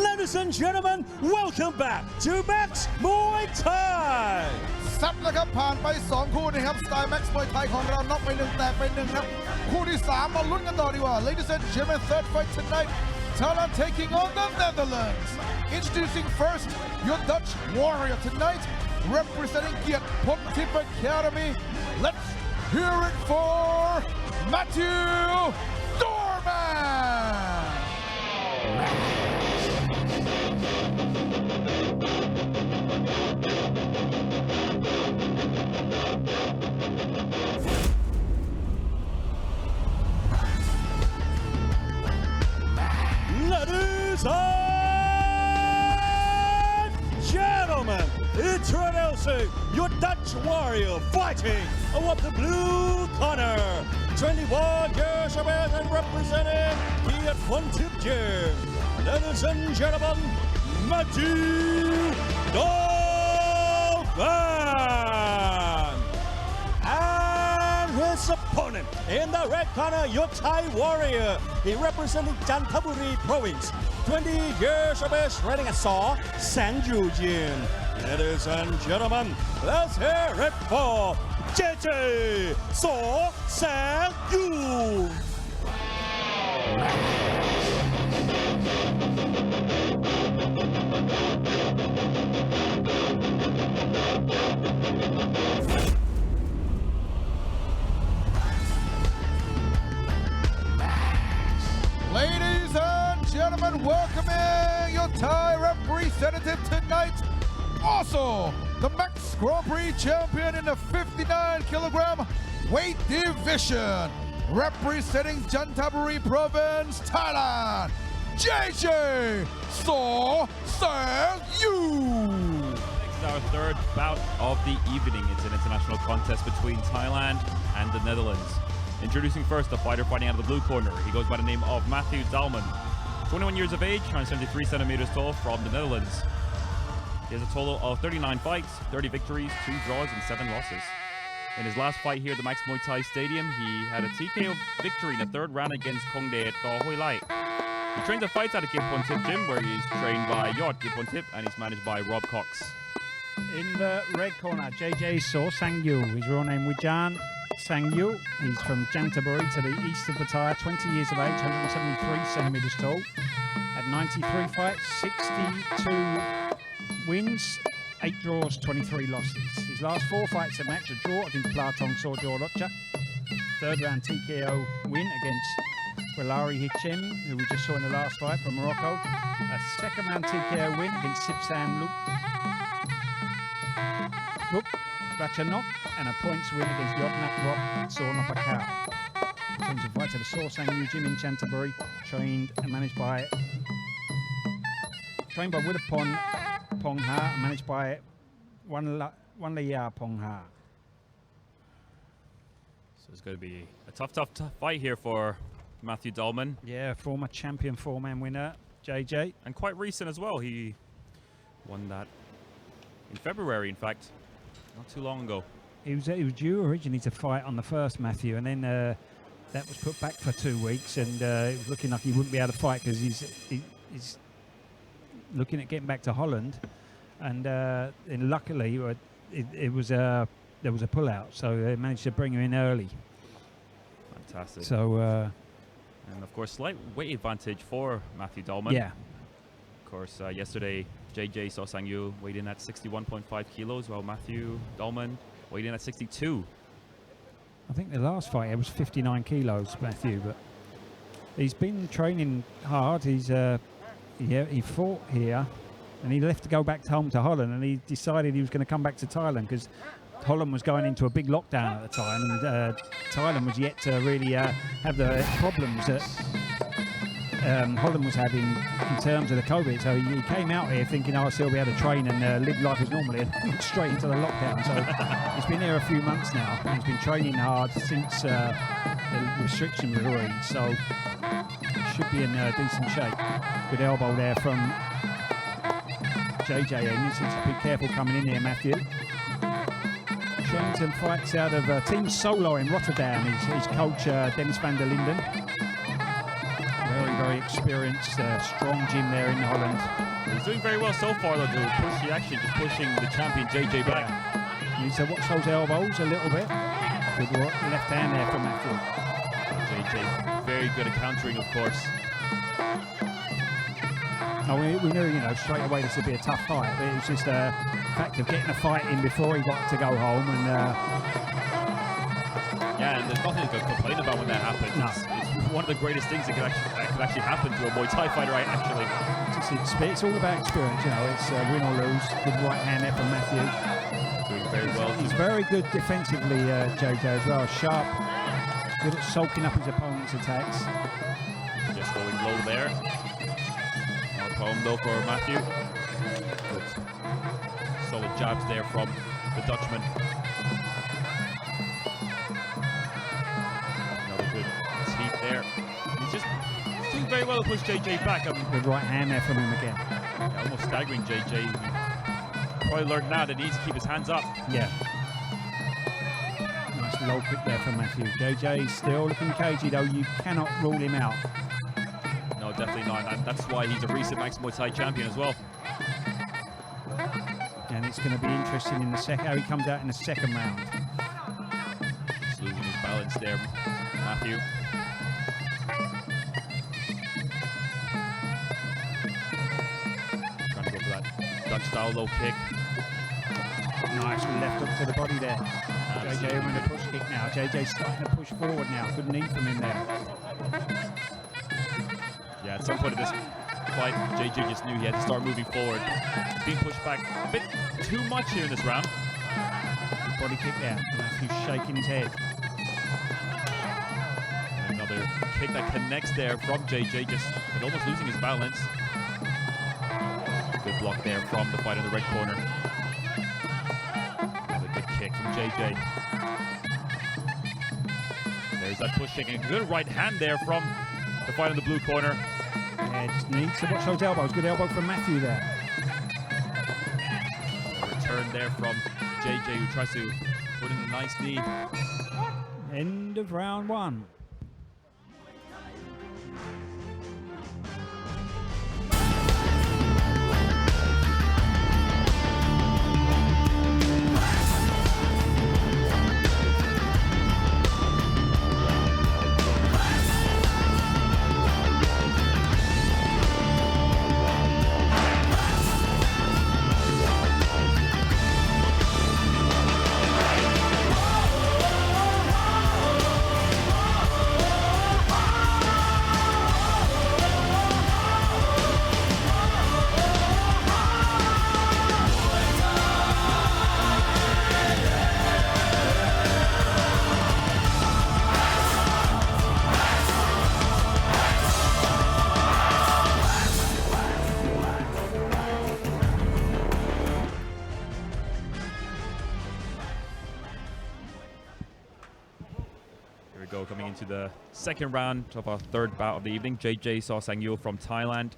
Ladies and gentlemen, welcome back to Max Muay Thai. ซัดแล้วครับผ่านไป2คู่นะครับสไตล์แม็กซ์มวยไทยของเราน็อกไป1แตกไป1ครับคู่ที่3มาลุ้นกันต่อดีกว่า Ladies and gentlemen, third fight tonight, Thailand taking on the Netherlands. Introducing first your Dutch warrior tonight, representing Giat Pop Tip Academy. Let's hear it for Matthew Dalman. Ladies and gentlemen, introducing your Dutch warrior fighting out of the blue corner, 21 years of age and representing the Untitled Chapter. Ladies and gentlemen, Matthew Dalman. And his opponent in the red corner, your Thai warrior. He representing Chantaburi province, 20 years of age, riding a saw, Sang Yujin. Ladies and gentlemen, let's hear it for JJ So Sang Yu. Ladies and gentlemen, welcoming your Thai representative tonight, also the Max Grand Prix champion in the 59 kilogram weight division, representing Chantaburi province, Thailand, JJ So Sang Yu. This is our third bout of the evening. It's an international contest between Thailand and the Netherlands. Introducing first the fighter fighting out of the blue corner. He goes by the name of Matthew Dalman. 21 years of age, 173 centimeters tall, from the Netherlands. He has a total of 39 fights, 30 victories, 2 draws, and 7 losses. In his last fight here at the Max Muay Thai Stadium, he had a TKO victory in the 3rd round against Kongdae Hoi Lai. He trains and fights at a Gimpon Tip gym, where he's trained by Yot Gimpon Tip and he's managed by Rob Cox. In the red corner, JJ So Sang Yu. His real name Wijan Sang Yu. He's from Chantaburi to the east of Pattaya, 20 years of age, 173 centimeters tall. Had 93 fights, 62 wins, 8 draws, 23 losses. His last 4 fights at Max, a draw against Platong Sorjo Rocha. 3rd round TKO win against Walari Hichim, who we just saw in the last fight from Morocco. A 2nd round TKO win against Sipsan Lup Ratchanok, and a points win against Yotnak Rock Sornopakau. Trains and fights at the So Sang Yu gym in Chantaburi, trained and managed by Widapon Pongha, and managed by Wanlaya Pongha. So it's going to be a tough fight here for Matthew Dalman. Yeah, former champion 4-man winner, JJ. And quite recent as well. He won that in February, in fact. Not too long ago. He was due originally to fight on the first, Matthew, and then that was put back for 2 weeks, and it was looking like he wouldn't be able to fight because he's looking at getting back to Holland, and luckily there was a pull-out, so they managed to bring him in early. Fantastic. So and of course, slight weight advantage for Matthew Dalman. yeah, Of course, yesterday JJ So Sang Yu weighed in at 61.5 kilos, while Matthew Dalman weighed in at 62. I think the last fight was 59 kilos, Matthew, but he's been training hard. He fought here, and he left to go back home to Holland, and he decided he was going to come back to Thailand because Holland was going into a big lockdown at the time, and Thailand was yet to really have the problems that Holland was having in terms of the COVID. So he came out here thinking, oh, I'll still be able to train and live life as normally, and went straight into the lockdown. So he's been here a few months now, and he's been training hard since the restrictions were released. So he should be in decent shape. Good elbow there from JJ, and he needs to be careful coming in here, Matthew. Trains and fights out of Team Solo in Rotterdam. His coach, Dennis van der Linden. Very, very experienced, strong gym there in Holland. He's doing very well so far, though, to push the action, just pushing the champion JJ back. Yeah. He needs to watch those elbows a little bit. Good left hand there from Matthew. JJ, very good at countering, of course. No, we knew, straight away this would be a tough fight, but it was just a fact of getting a fight in before he got to go home, and Yeah, and there's nothing to complain about when that happens. No. It's one of the greatest things that could actually happen to a Muay Thai fighter, actually. It's all about experience, you know. It's win or lose. Good right hand there from Matthew. Doing very well. He's very good defensively, JJ, as well. Sharp, good at soaking up his opponent's attacks. Just going low there. More poem though for Matthew. Good. Solid jabs there from the Dutchman. Another good heat there. He's doing very well to push JJ back. Good right hand there from him again. Yeah, almost staggering JJ. He probably learned now that he needs to keep his hands up. Yeah. Nice low kick there from Matthew. JJ still looking cagey though. You cannot rule him out. No, definitely not. And that's why he's a recent Max Muay Thai champion as well. And it's going to be interesting in the second, how he comes out in the second round. Just losing his balance there, Matthew. Trying to go for that Dutch style low kick. Nice left hook to the body there. JJ with a push kick now. JJ's starting to push forward now. Good knee from him there. Yeah, at some point in this fight, JJ just knew he had to start moving forward. He's being pushed back a bit too much here in this round. Good body kick there. Matthew's shaking his head. And another kick that connects there from JJ, but almost losing his balance. Good block there from the fight in the red corner. Another good kick from JJ. There's that push kick and a good right hand there from the fight in the blue corner. Yeah, just needs to watch those elbows. Good elbow from Matthew there. A return there from JJ, who tries to put in a nice knee. End of round one. Coming into the second round of our third bout of the evening. JJ Saw Sang-Yul from Thailand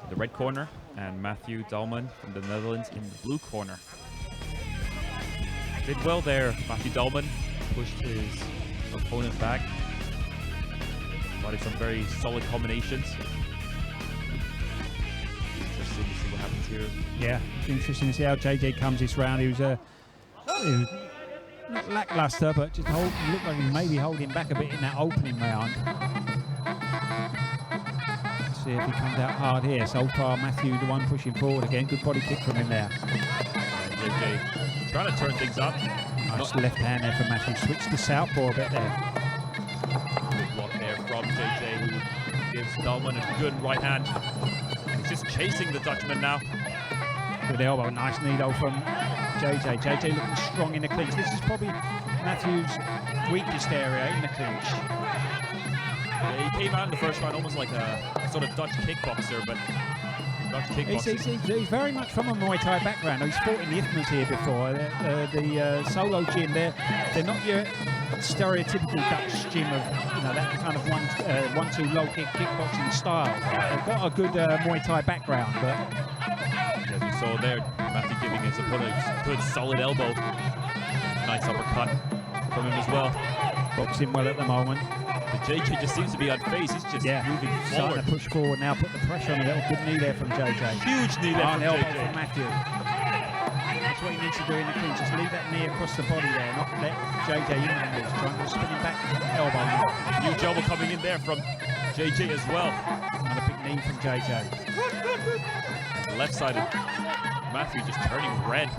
in the red corner, and Matthew Dalman from the Netherlands in the blue corner. Did well there, Matthew Dalman. Pushed his opponent back. Provided some very solid combinations. Interesting to see what happens here. Yeah, it's interesting to see how JJ comes this round. He was not lackluster, but just looked like he maybe holding back a bit in that opening round. Let's see if he comes out hard here. So far, Matthew, the one pushing forward again. Good body kick from him there. And JJ trying to turn things up. Nice left hand there from Matthew. Switched to southpaw a bit there. Good block there from JJ, who gives Dalman a good right hand. He's just chasing the Dutchman now. Good elbow, nice knee though from JJ. JJ looking strong in the clinch. This is probably Matthew's weakest area in the clinch. Yeah, he came out in the first round almost like a sort of Dutch kickboxer, but Dutch kickboxing. He's very much from a Muay Thai background. He's fought in the Ifmas here before. The solo gym, they're not your stereotypical Dutch gym of that kind of one-two low kick kickboxing style. They've got a good Muay Thai background, but as you saw there, Matthew giving his opponent a good solid elbow. Nice uppercut from him as well. Boxing well at the moment. But JJ just seems to be unfazed. He's just moving forward. Starting to push forward now, put the pressure on a good knee there from JJ. Huge knee there from elbow JJ. from Matthew. That's what he needs to do in the clinch. Just leave that knee across the body there, not let JJ in the knees. Trying to spin him back elbow. Huge elbow coming in there from JJ as well. Another big knee from JJ. Left-sided Matthew just turning red.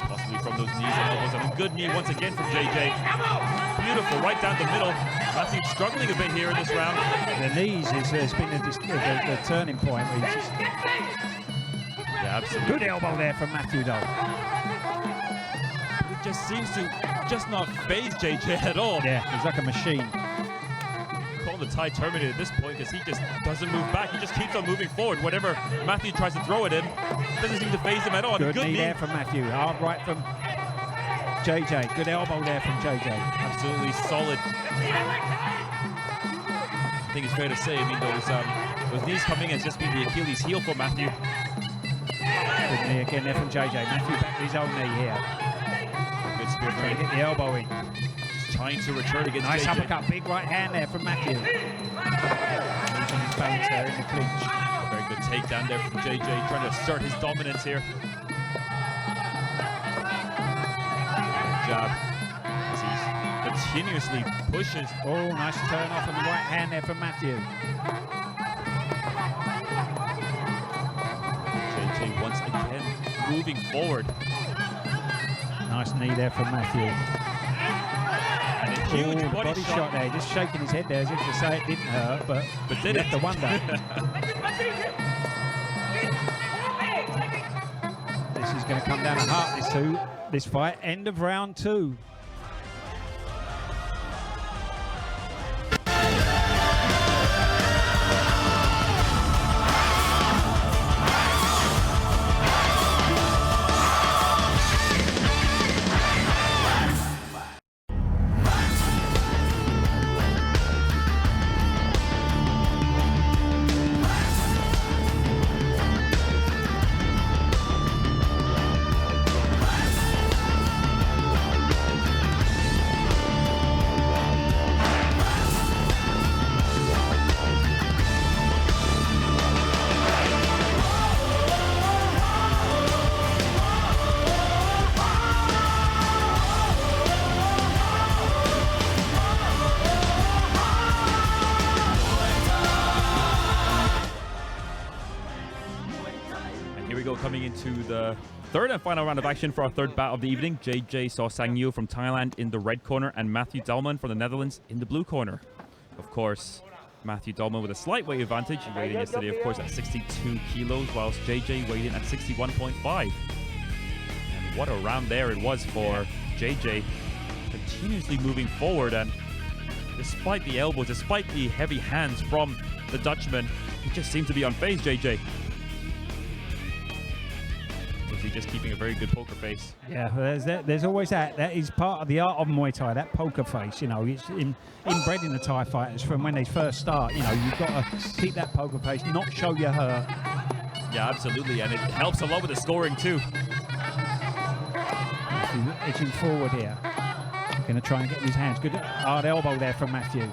Possibly from those knees and elbows. I mean, good knee once again from JJ. Beautiful, right down the middle. Matthew struggling a bit here in this round. The knees has been the turning point. Yeah, absolutely. Good elbow there from Matthew, though. It just seems to just not phase JJ at all. Yeah, he's like a machine. Call the Thai Terminator at this point because he just doesn't move back. He just keeps on moving forward. Whatever Matthew tries to throw at him, doesn't seem to phase him at all. Good knee there from Matthew. Hard right from JJ. Good elbow there from JJ. Absolutely solid. I think it's fair to say, I mean, those knees coming has just been the Achilles heel for Matthew. Good knee again there from JJ. Matthew back to his own knee here. Good spear Trying to trade. get the elbow in. Just trying to return against Nice JJ. uppercut. Big right hand there from Matthew. He's on his balance there in the clinch. Very good takedown there from JJ, trying to assert his dominance here. Good jab. As he continuously pushes. Oh, nice turn off on the right hand there from Matthew. JJ once again moving forward. Nice knee there from Matthew. And a huge Ooh, body shot. there, just shaking his head there as if to say it didn't hurt, but did you it? have to wonder. This is going to come down to heart, this fight. End of round 2. Coming into the third and final round of action for our third bout of the evening. JJ Saw Sang Yu from Thailand in the red corner and Matthew Dalman from the Netherlands in the blue corner. Of course, Matthew Dalman with a slight weight advantage. He weighed in yesterday, of course, at 62 kilos, whilst JJ weighed in at 61.5. And what a round there it was for JJ, continuously moving forward, and despite the elbows, despite the heavy hands from the Dutchman, he just seemed to be unfazed, JJ. He's just keeping a very good poker face. Yeah, there's always that. That is part of the art of Muay Thai, that poker face. You know, it's inbred in the Thai fighters from when they first start. You know, you've got to keep that poker face, not show your hurt. Yeah, absolutely, and it helps a lot with the scoring too. Edging forward here. Going to try and get his hands. Good hard elbow there from Matthew.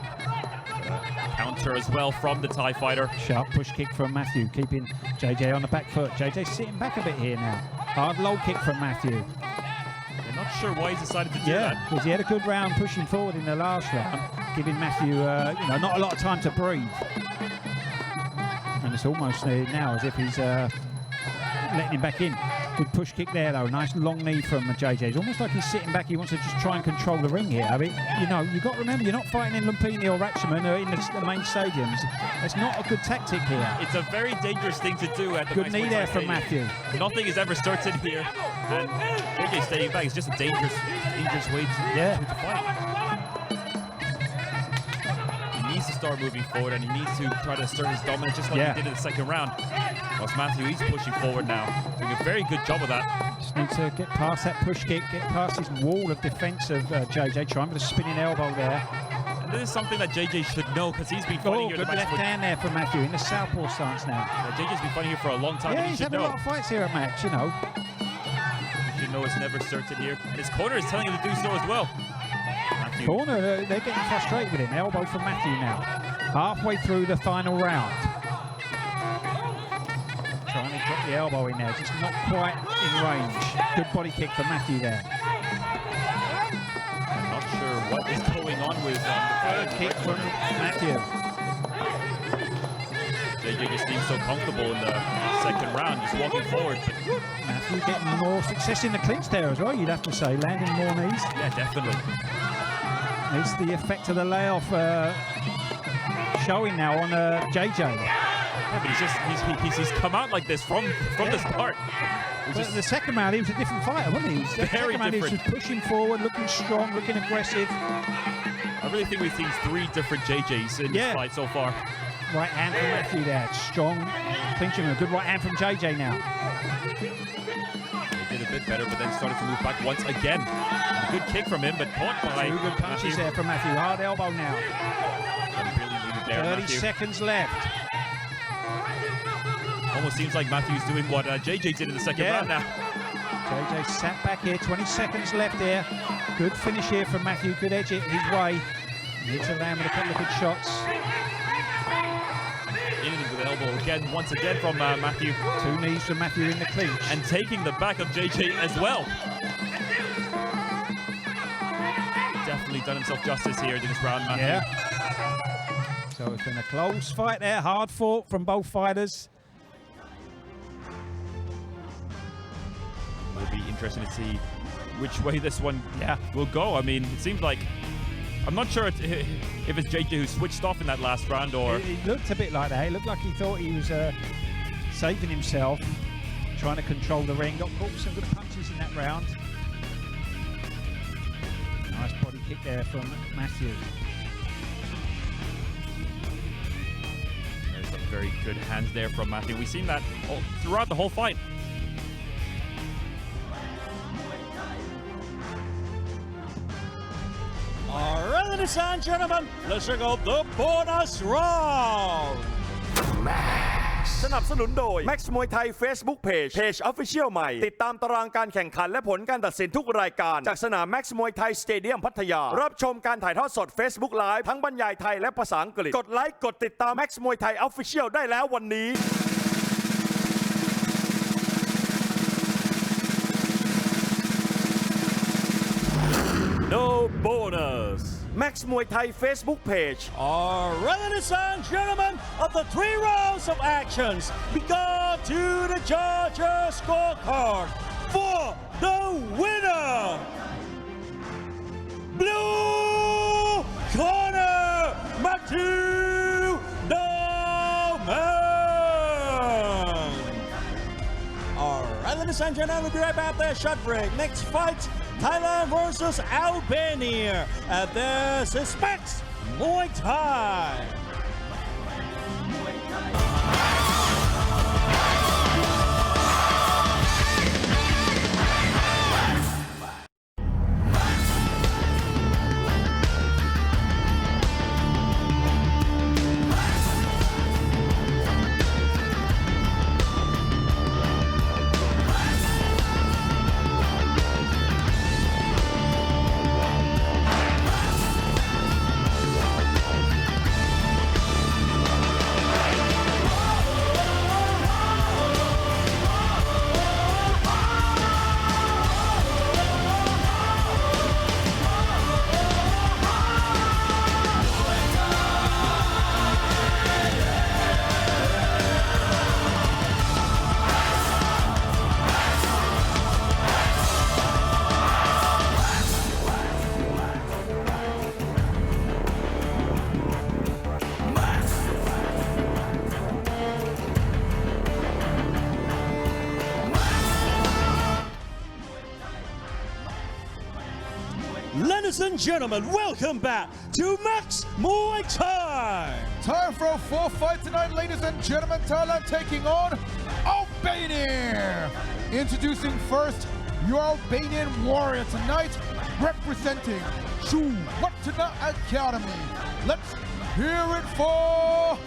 Counter as well from the Thai fighter. Sharp push kick from Matthew, keeping JJ on the back foot. JJ sitting back a bit here now. Hard low kick from Matthew. I'm not sure why he's decided to do that. Yeah, because he had a good round pushing forward in the last round, giving Matthew, not a lot of time to breathe. And it's almost now as if he's letting him back in. Good push kick there, though. Nice long knee from JJ. It's almost like he's sitting back. He wants to just try and control the ring here. I mean, you've got to remember, you're not fighting in Lumpini or Ratchaman or in the main stadiums. That's not a good tactic here. It's a very dangerous thing to do at the Good knee there from Matthew. Nothing is ever certain here, and JJ staying back is just a dangerous way to fight. He needs to start moving forward, and he needs to try to assert his dominance just like he did in the second round. Whilst Matthew, he's pushing forward now. Doing a very good job of that. Just need to get past that push kick, get past this wall of defense of JJ. Trying with a spinning elbow there. And this is something that JJ should know, because he's been fighting here. Good left hand there from Matthew in the southpaw stance now. JJ's been fighting here for a long time, and he he's should had know. a lot of fights here at Max, He should know it's never certain here. And his corner is telling him to do so as well. Matthew. Corner, they're getting frustrated with him. Elbow from Matthew now. Halfway through the final round. Trying to get the elbow in there, just not quite in range. Good body kick for Matthew there. I'm not sure what is going on with Third kick from Matthew. JJ just seems so comfortable in the second round, just walking forward. But Matthew getting more success in the clinch there as well, you'd have to say, landing more knees. yeah, definitely. It's the effect of the layoff showing now on JJ. Yeah, but he's come out like this from the start. But the second round, he was a different fighter, wasn't he? The Very second round, he was different. just pushing forward, looking strong, looking aggressive. I really think we've seen 3 different JJs in this fight so far. Right hand from Matthew there, strong clinching. A good right hand from JJ now. He did a bit better, but then started to move back once again. A good kick from him, but caught by 2 good punches there from Matthew. Hard elbow now. There, 30 Matthew. seconds left. Almost seems like Matthew's doing what JJ did in the second round now. JJ sat back here, 20 seconds left there. Good finish here from Matthew, could edge it his way. Needs to land with a couple of good shots. In with the elbow again, once again from Matthew. 2 knees from Matthew in the clinch. And taking the back of JJ as well. Definitely done himself justice here in this round, Matthew. Yeah. So it's been a close fight there, hard fought from both fighters. Will be interesting to see which way this one will go. I mean, it seems like, I'm not sure if it's JJ who switched off in that last round or... It looked a bit like that. It looked like he thought he was saving himself, trying to control the ring. Got caught with some good punches in that round. Nice body kick there from Matthew. There's some very good hands there from Matthew. We've seen that throughout the whole fight. All right, ladies and gentlemen, let's check out the bonus round. สนับสนุนโดย Max มวยไทย Facebook Page Official ใหม่ติดตามตารางการแข่งขันและผลการตัดสินทุกรายการจากสนาม Max มวยไทย Stadium พัทยารับชมการถ่ายทอดสด Facebook Live ทั้งบรรยายไทยและภาษาอังกฤษกดไลค์กดติดตาม Max มวยไทย Official ได้แล้ววันนี้ No bonus Max มวยไทย Facebook Page All right, ladies and gentlemen, of the 3 rounds of actions, we go to the judges' scorecard for the winner. Blue corner, Matthew Dalman. All right, ladies and gentlemen, we'll be right back there. Short break. Next fight, Thailand versus Albania. And this is Max Muay Thai. Ladies and gentlemen, welcome back to Max Muay Thai. Time for a 4th fight tonight, ladies and gentlemen. Thailand taking on Albania. Introducing first your Albanian warrior tonight, representing Shuwatana Academy. Let's hear it for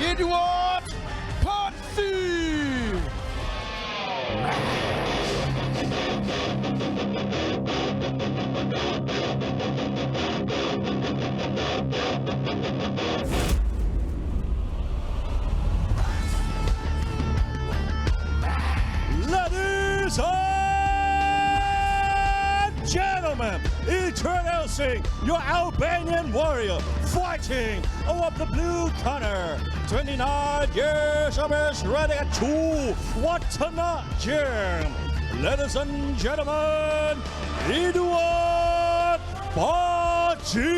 Edward Patsy. Ladies and gentlemen, gentlemen, introducing your Albanian warrior fighting of the blue corner. 29 years of age, ready at 2. Watana Gym. Ladies and gentlemen, Edward Baji.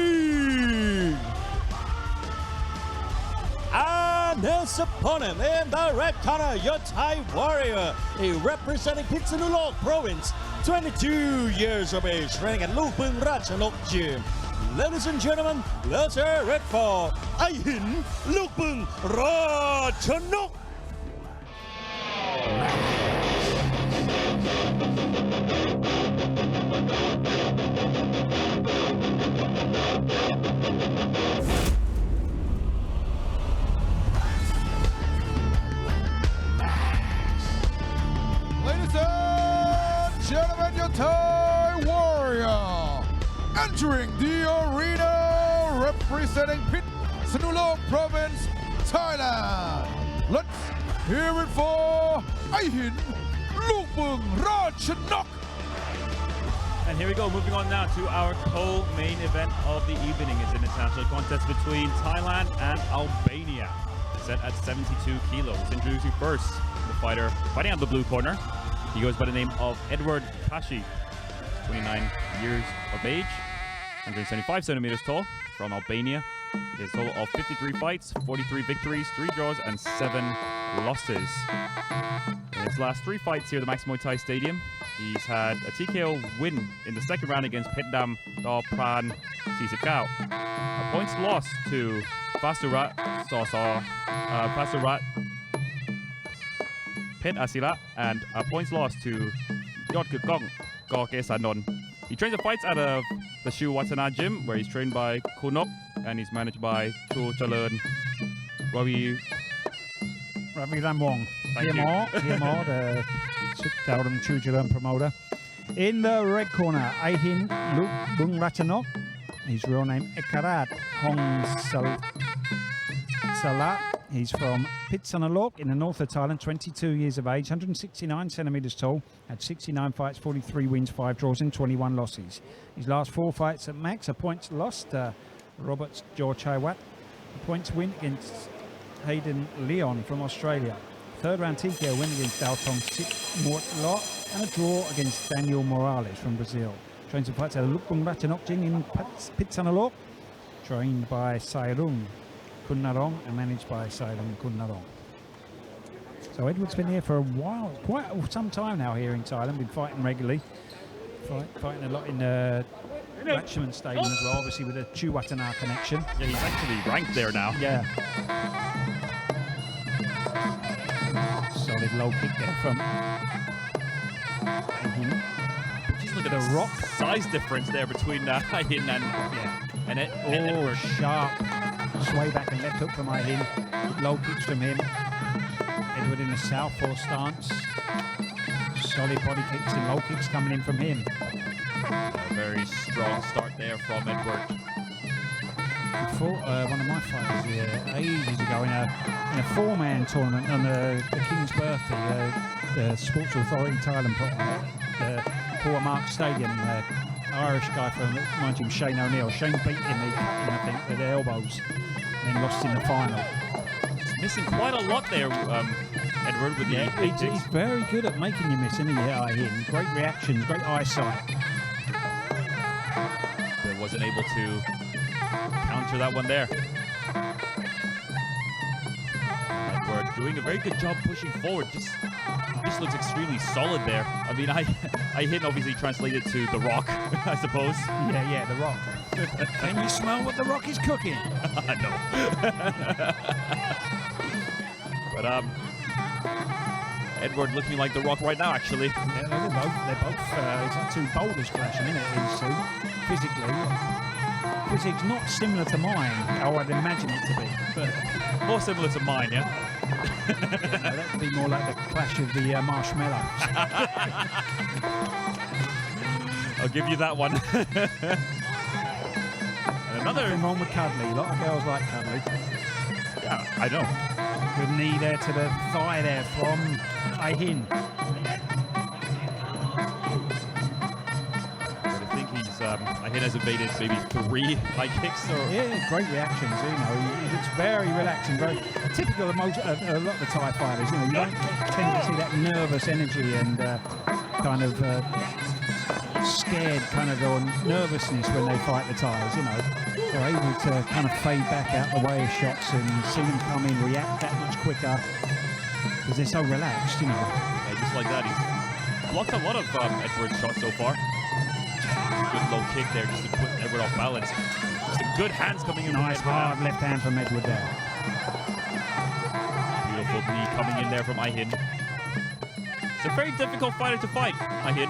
And his opponent in the red corner, your Thai warrior, representing Pitsanulok Province, 22 years of age, training at Lupung Ratchanok Gym. Ladies and gentlemen, let's hear it for Aihin Lupung Ratchanok. Ladies and gentlemen, your Thai warrior entering the arena representing Pitsanulok Province, Thailand. Let's hear it for Aihin Lupung Ratchanok. And here we go, moving on now to our co-main event of the evening. It's an international contest between Thailand and Albania, set at 72 kilos. Introducing first the fighter fighting out the blue corner. He goes by the name of Edward Pashi, 29 years of age, 175 centimeters tall, from Albania. He has a total of 53 fights, 43 victories, 3 draws, and 7 losses. In his last 3 fights here at the Max Muay Thai Stadium, he's had a TKO win in the second round against Petdam Do Pran Sisikau. A points loss to Fasurat Pet Asira, and a points loss to Yotkukong Gorkesanon. He trains and fights out of the Shu Watana Gym, where he's trained by Kunok, and he's managed by Tu Chalern Ravi Ramwong. Thank you. TMR, the Dalman Chujalan promoter. In the red corner, Aihin Lupung Ratchanok. His real name Ekarat Hong Salat. He's from Pitsanulok in the north of Thailand, 22 years of age, 169 centimeters tall, had 69 fights, 43 wins, 5 draws, and 21 losses. His last 4 fights at Max, a points lost to Robert George Chaiwat, a points win against Hayden Leon from Australia, 3rd round TKO win against Dalton Sik Mort Lot, and a draw against Daniel Morales from Brazil. Trains and fights at Lupung Ratchanok Gym in Pitsanulok, trained by Sairung Kunnarong and managed by Sairung Kunnarong. So Edward's been here for a while, quite some time now here in Thailand, been fighting regularly, fighting a lot in Ratchaman Stadium as well, obviously with the Chuwatana connection. Yeah, he's actually ranked there now. Yeah. Solid low kick there from Aihin. Just look at the rock size difference there between Aihin and Edward. Sharp sway back and left hook from Aihin. Low kicks from him. Edward in the southpaw stance. Solid body kicks and low kicks coming in from him. A very strong start there from Edward. Fought one of my fighters ages ago in a 4-man tournament on the King's birthday. The Sports Authority Thailand put on the Paul Mark Stadium. Irish guy from, mind you, Shane O'Neill. Shane beat him, he cut him, I think, with the elbows, and then lost in the final. He's missing quite a lot there, Edward, with the he's very good at making you miss, isn't he? Aihin. Great reactions, great eyesight. But wasn't able to counter that one there. Edward doing a very good job pushing forward. Just looks extremely solid there. I mean, Aihin obviously translated to The Rock, I suppose. Yeah, The Rock. Can you smell what The Rock is cooking? No. But Edward looking like The Rock right now, actually. Yeah, they're both it's like 2 boulders clashing, isn't it? These 2, physically. Physics not similar to mine, or I'd imagine it to be. But more similar to mine, yeah? That would be more like the clash of the marshmallows. I'll give you that one. And another. Nothing wrong with cuddly. A lot of girls like cuddly. Yeah, I know. Good knee there to the thigh there from Aihin. But I think he's Ahin has evaded maybe 3 high kicks. Or Yeah, great reactions. You know, he looks very relaxed and very typical of a lot of the Thai fighters. You know, you don't tend to see that nervous energy and kind of scared kind of or nervousness when they fight the Thais. You know, they're able to kind of fade back out the way of shots and see them come in, react that much quicker because they're so relaxed. You know, yeah, just like that, he's blocked a lot of Edward's shots so far. Good low kick there just to put Edward off balance. Just a good hands coming in. Nice hard left hand from Edward there. Beautiful knee coming in there from Ahin. It's a very difficult fighter to fight, Ahin.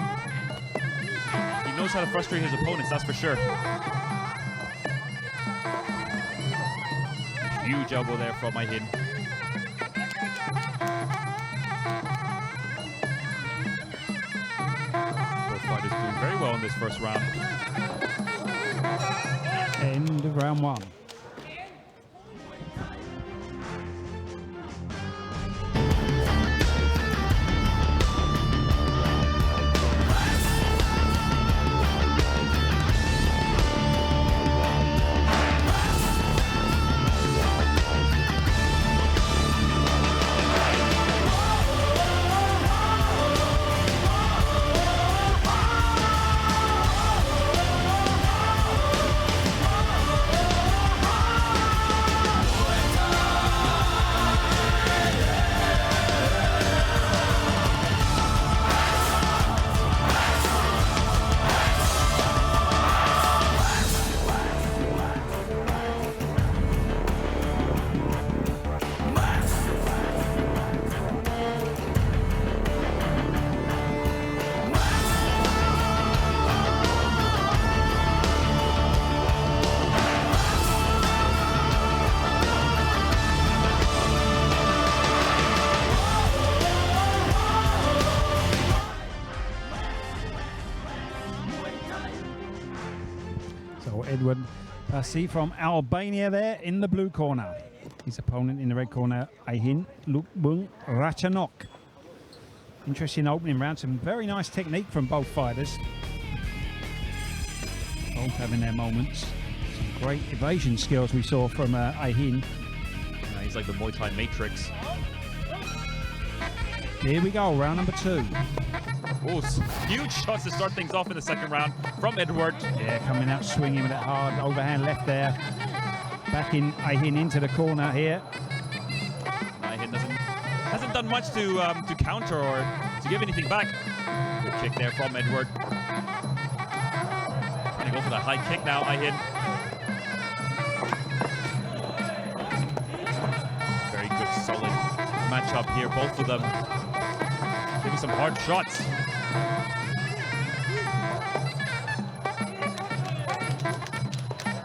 He knows how to frustrate his opponents, that's for sure. Huge elbow there from Ahin. Both fighters doing very well in this first round. End of round 1. Edward Pasi from Albania there in the blue corner. His opponent in the red corner, Ahin Lukbung Ratchanok. Interesting opening round, some very nice technique from both fighters. Both having their moments. Some great evasion skills we saw from Ahin. He's like the Muay Thai Matrix. Here we go, round number 2. Oh, huge shots to start things off in the second round from Edward. Yeah, coming out swinging with that hard overhand left there. Backing Ahin into the corner here. Ahin hasn't done much to counter or to give anything back. Good kick there from Edward. Trying to go for the high kick now, Ahin. Very good, solid matchup here, both of them. Giving some hard shots.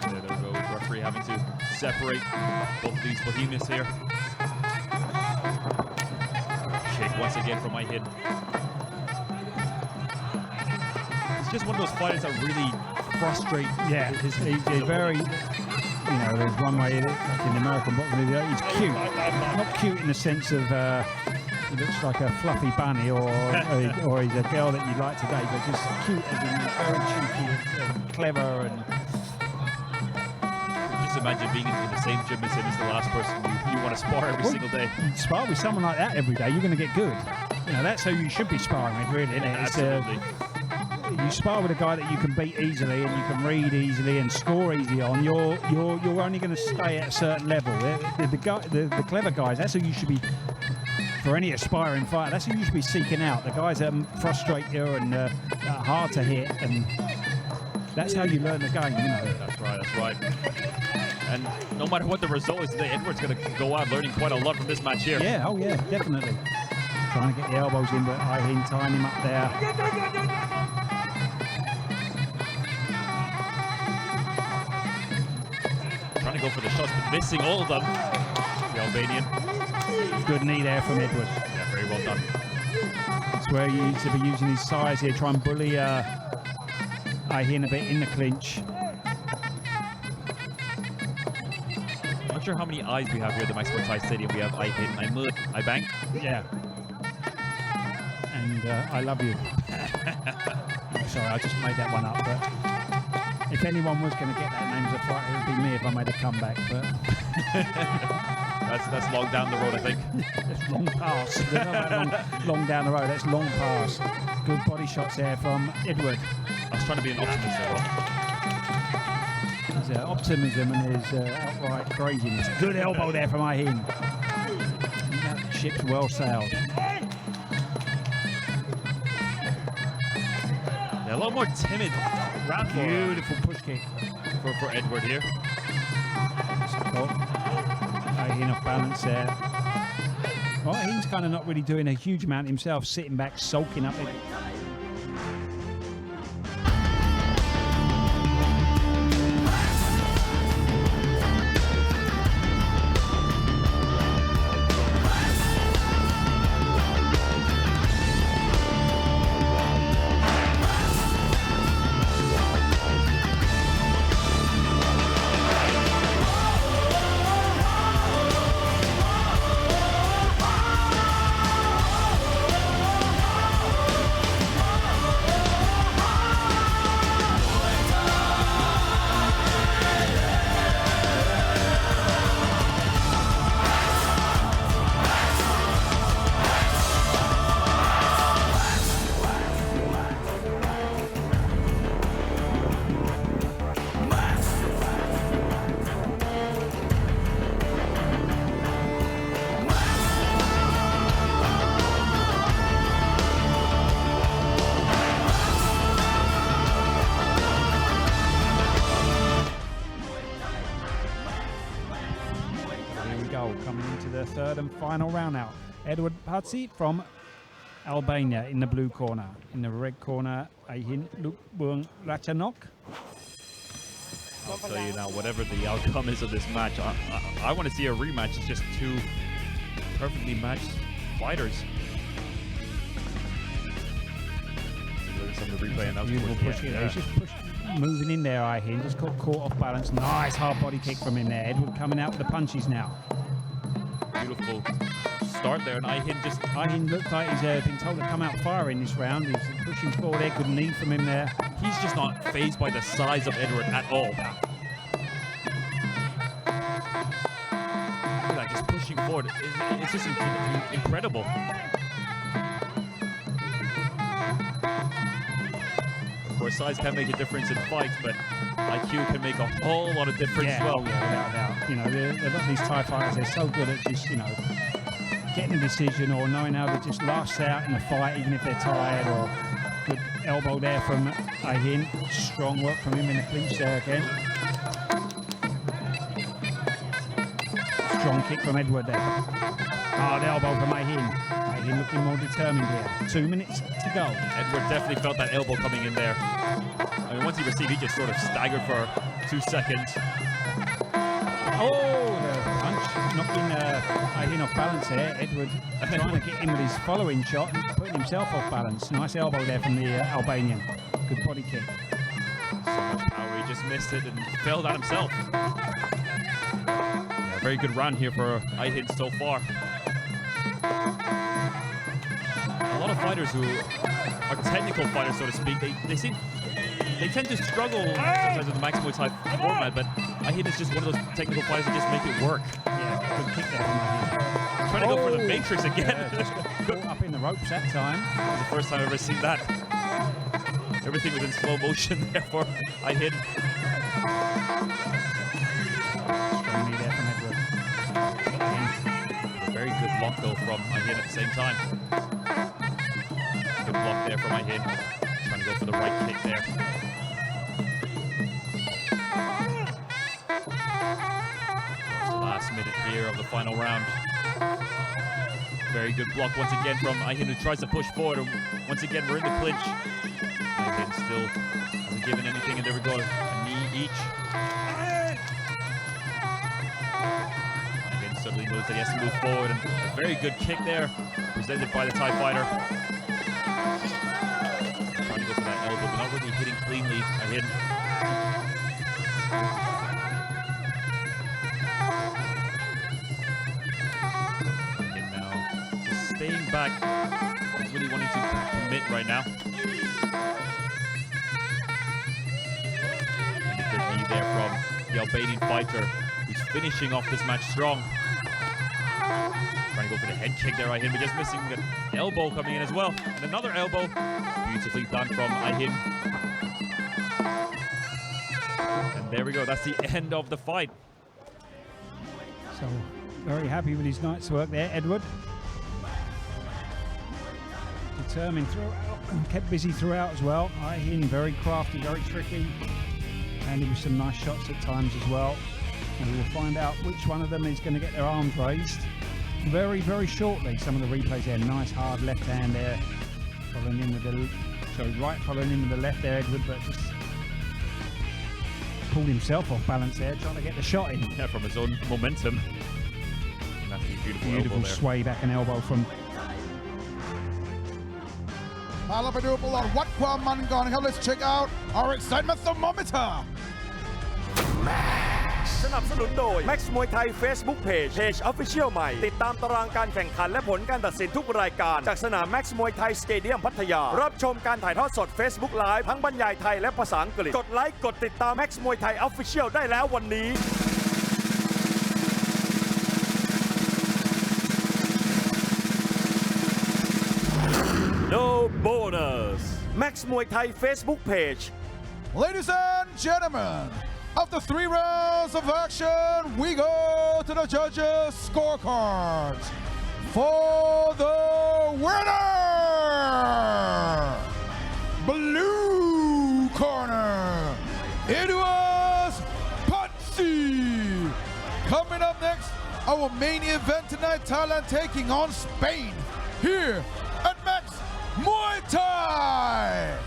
There goes referee having to separate both these behemoths here. Shake once again from Ahin. It's just one of those fighters that really frustrate. Yeah, he's very, you know, there's one way like in American boxing, he's cute. Not cute in the sense of he looks like a fluffy bunny or he's a girl that you like to date, but just cute as in very cheeky and clever. And just imagine being in the same gym as him as the last person you want to spar every single day. You spar with someone like that every day, you're going to get good. You know, that's who you should be sparring with, really, isn't it? Absolutely. You spar with a guy that you can beat easily and you can read easily and score easy on. You're only going to stay at a certain level. The clever guys, that's who you should be. For any aspiring fighter, that's who you should be seeking out. The guys that frustrate you and are hard to hit, and that's how you learn the game, you know. That's right. And no matter what the result is today, Edward's going to go out learning quite a lot from this match here. Yeah, oh yeah, definitely. Trying to get the elbows in, but Ahin tying him up there. Trying to go for the shots, but missing all of them. The Albanian. Good knee there from Edward. Yeah, very well done. That's where he needs to be using his size here, try and bully Ahin a bit in the clinch. Not sure how many eyes we have here at the Max Muay Thai Stadium. We have Ahin, Aimud, Aibang. Yeah. And I love you. Sorry, I just made that one up, but If anyone was going to get that name as a fighter, it would be me if I made a comeback. But That's long down the road, I think. it's long pass. They're not that long down the road. That's long pass. Good body shots there from Edward. I was trying to be an optimist there, His optimism and his outright craziness. Good elbow there from Ahin. That ship's well sailed. Yeah, a lot more timid round for, Beautiful push kick. for Edward here. Ahin off balance there. Well, Ahin's kind of not really doing a huge amount himself, sitting back, sulking up it. Coming into the third and final round now. Edward Patsi from Albania in the blue corner. In the red corner, Ahin Lukbung Ratchanok. I'll tell you now, whatever the outcome is of this match, I want to see a rematch. It's just two perfectly matched fighters. Look at some of the replay, and that was Beautiful towards push the in end, there. He's just moving in there, Ahin. Just got caught off balance. Nice hard body kick from in there. Edward coming out with the punches now. Beautiful start there, and Ahin looks like he's been told to come out firing this round. He's pushing forward there. Good knee from him there. he's just not phased by the size of Edward at all. Look at that, just pushing forward. It's just incredible. Of course, size can make a difference in fights, but IQ can make a whole lot of difference as well. Yeah, without a doubt. You know, a lot of these Thai fighters, they're so good at just, you know, getting a decision or knowing how to just last out in a fight, even if they're tired. Or good elbow there from Ahin. Strong work from him in the clinch there again. Strong kick from Edward there. Hard elbow from Ahin. Ahin looking more determined here. 2 minutes to go. Edward definitely felt that elbow coming in there. I mean, once he received, he just sort of staggered for 2 seconds. Oh, the punch knocking Ahin off balance there. Edward trying to get in with his following shot and putting himself off balance. Nice elbow there from the Albanian. Good body kick. So much power, he just missed it and failed at himself. Yeah, very good round here for Ahin so far. A lot of fighters who are technical fighters, so to speak, they tend to struggle sometimes with the Max Muay Thai format, but Ahin is just one of those technical fighters that just make it work. Yeah, good kick there from Ahin. Trying to go for the Matrix again. Yeah, just caught up in the ropes that time. That was the first time I've ever seen that. Everything was in slow motion there for Ahin. Strong knee there from Edward. A very good block though from Ahin at the same time. Good block there from Ahin. Trying to go for the right kick there. It's the last minute here of the final round. Very good block once again from Ahin, who tries to push forward. And once again, we're in the clinch. Ahin still hasn't given anything, and there we go. A knee each. Ahin suddenly knows that he has to move forward, and a very good kick there, presented by the Thai fighter. Trying to go for that elbow, but not really hitting cleanly. Ahin. Ahin now just staying back, not really wanting to commit right now. Albanian fighter who's finishing off this match strong. Trying to go for the head kick there, Ayhin, but just missing an elbow coming in as well. And another elbow. Beautifully done from Ayhin. And there we go. That's the end of the fight. So very happy with his night's work there, Edward. Determined throughout, kept busy throughout as well. Ayhin, very crafty, very tricky. And with some nice shots at times as well. And we will find out which one of them is going to get their arms raised very, very shortly. Some of the replays there, nice hard left hand there, following in with the, right following in with the left there, Edward, but just pulled himself off balance there, trying to get the shot in. Yeah, from his own momentum. And that's a beautiful sway back and elbow from. เราไปดูประวัติวัดความมันก่อนครับ Let's check out our excitement thermometer สนับสนุนโดย Max Muay Thai Facebook Page Official ใหม่ติดตามตารางการแข่งขันและผลการตัดสินทุกรายการจากสนาม Max Muay Thai Stadium พัทยารับชมการถ่ายทอดสด Facebook Live ทั้งบรรยายไทยและภาษาอังกฤษกดไลค์กดติดตาม Max Muay Thai Official ได้แล้ววันนี้ No bonus Max Muay Thai Facebook Page Ladies and gentlemen, after 3 rounds of action, we go to the judges' scorecards. For the winner, blue corner, it was Patsy. Coming up next, our main event tonight, Thailand taking on Spain here at Max Muay Thai.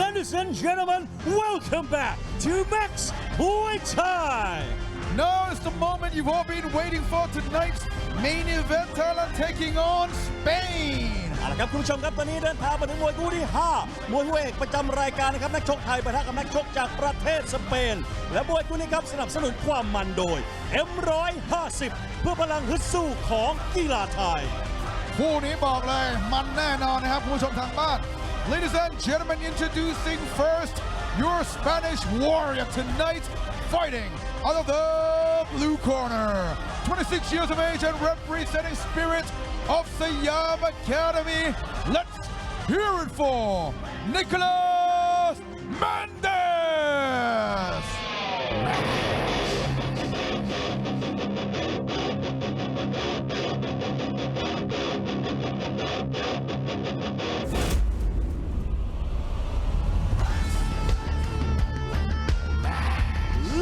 Ladies and gentlemen, welcome back to Max Muay Thai. Now is the moment you've all been waiting for tonight's main event, Thailand taking on Spain. เอาละครับคุณผู้ชมครับตอนนี้เดินทางมาถึงมวยคู่ที่ 5 มวยคู่เอกประจำรายการนะครับนักชกไทยปะทะกับนักชกจากประเทศสเปนและมวยคู่นี้ครับสนับสนุนความมันโดย M150 เพื่อพลังฮึดสู้ของกีฬาไทย คู่นี้บอกเลยมันแน่นอนนะครับคุณผู้ชมทางบ้าน Ladies and gentlemen, introducing first your Spanish warrior tonight, fighting out of the blue corner, 26 years of age and representing Spirit of Siam Academy. Let's hear it for Nicholas Mendez.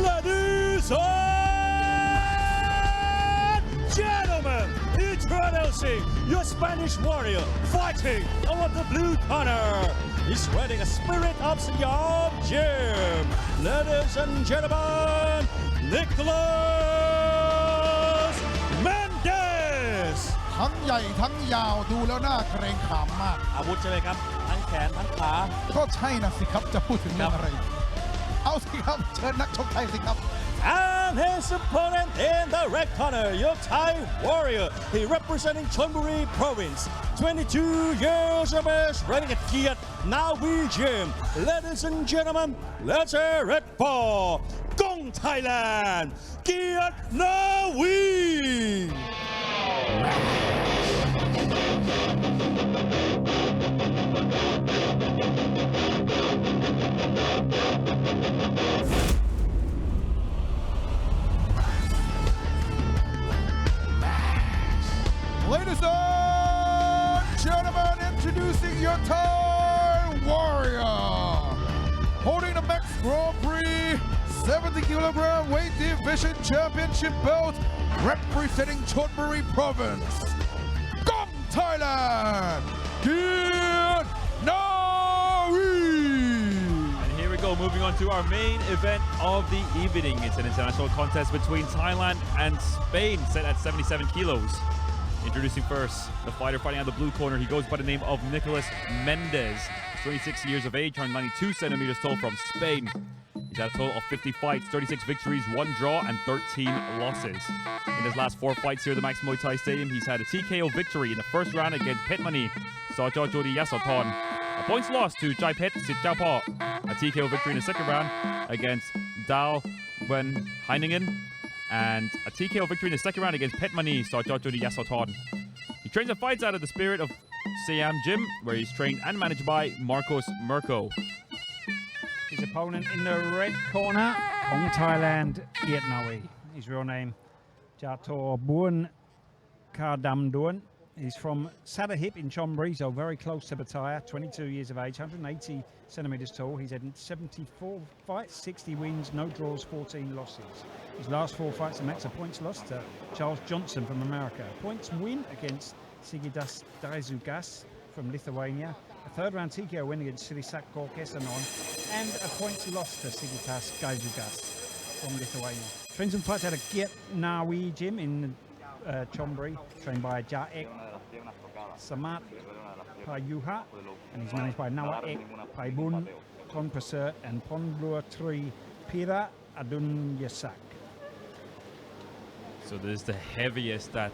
Ladies and gentlemen, introducing your Spanish warrior fighting out of the blue corner. He's riding a Spirit of Siam Gym. Ladies and gentlemen, Nicholas Mendez. ทั้งใหญ่ทั้งยาวดูแล้วน่าเกรงขามมาก อาวุธใช่ไหมครับ ทั้งแขนทั้งขา ก็ใช่นะสิครับจะพูดถึงเรื่องอะไร เอาสิครับเชิญนักชกไทยสิครับ And his opponent in the red corner, your Thai warrior. He representing Chonburi Province. 22 years of age, running at Kiat Nawi Gym. Ladies and gentlemen, let's hear it for Gong Thailand, Kiat Nawi. Ladies and gentlemen, introducing your Thai warrior. Holding the Max Grand Prix 70-kilogram weight division championship belt, representing Chonburi Province. Gong Thailand, Kiat Nawi. And here we go, moving on to our main event of the evening. It's an international contest between Thailand and Spain, set at 77 kilos. Introducing first, the fighter fighting out the blue corner. He goes by the name of Nicolas Mendez. He's 26 years of age, 192 centimeters tall, from Spain. He's had a total of 50 fights, 36 victories, 1 draw, and 13 losses. In his last 4 fights here at the Max Muay Thai Stadium, he's had a TKO victory in the first round against Petmani Sawjojodi Yasothon. A points loss to Jai Pet Sit Chao Po. A TKO victory in the second round against Dalman Heiningen. And a TKO victory in the second round against Petmani Sawjojodi Yasothon. He trains and fights out of the Spirit of Siam Gym, where he's trained and managed by Marcos Mirko. His opponent in the red corner, Gong Thailand, Kiat Nawi. His real name, Jator Buon Kardam Duan. He's from Sadahip in Chonburi, so very close to Pattaya, 22 years of age, 180 centimeters tall. He's had 74 fights, 60 wins, no draws, 14 losses. His last 4 fights are max, a points loss to Charles Johnson from America. A points win against Sigitas Daizugas from Lithuania. A third round TKO win against Silisak Gorkesanon. And a points loss to Sigitas Daizugas from Lithuania. Trains and fights at a Kiat Nawi gym in Chonburi, trained by Jaek Samat Payuha, and he's managed by Nawaek Paibun, Kon Prasert, and Ponblua Tri Pira Adun Yasak. So this is the heaviest that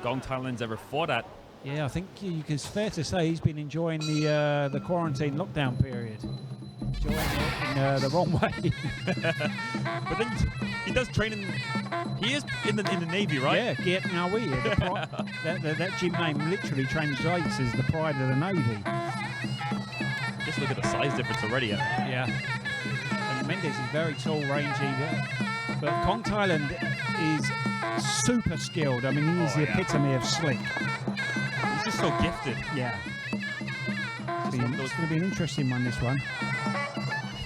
Gong Thailand's ever fought at. Yeah, I think it's fair to say he's been enjoying the quarantine lockdown period. Enjoying it in the wrong way. But then he does train in. He is in the Navy, right? Yeah, Kiat Nawi. That gym name literally translates as the pride of the Navy. Just look at the size difference already. Yeah. And Mendez is very tall, rangy, but Gong Thailand is super skilled. I mean, he is the epitome of slick. He's just so gifted. Yeah. It's going to be an interesting one, this one.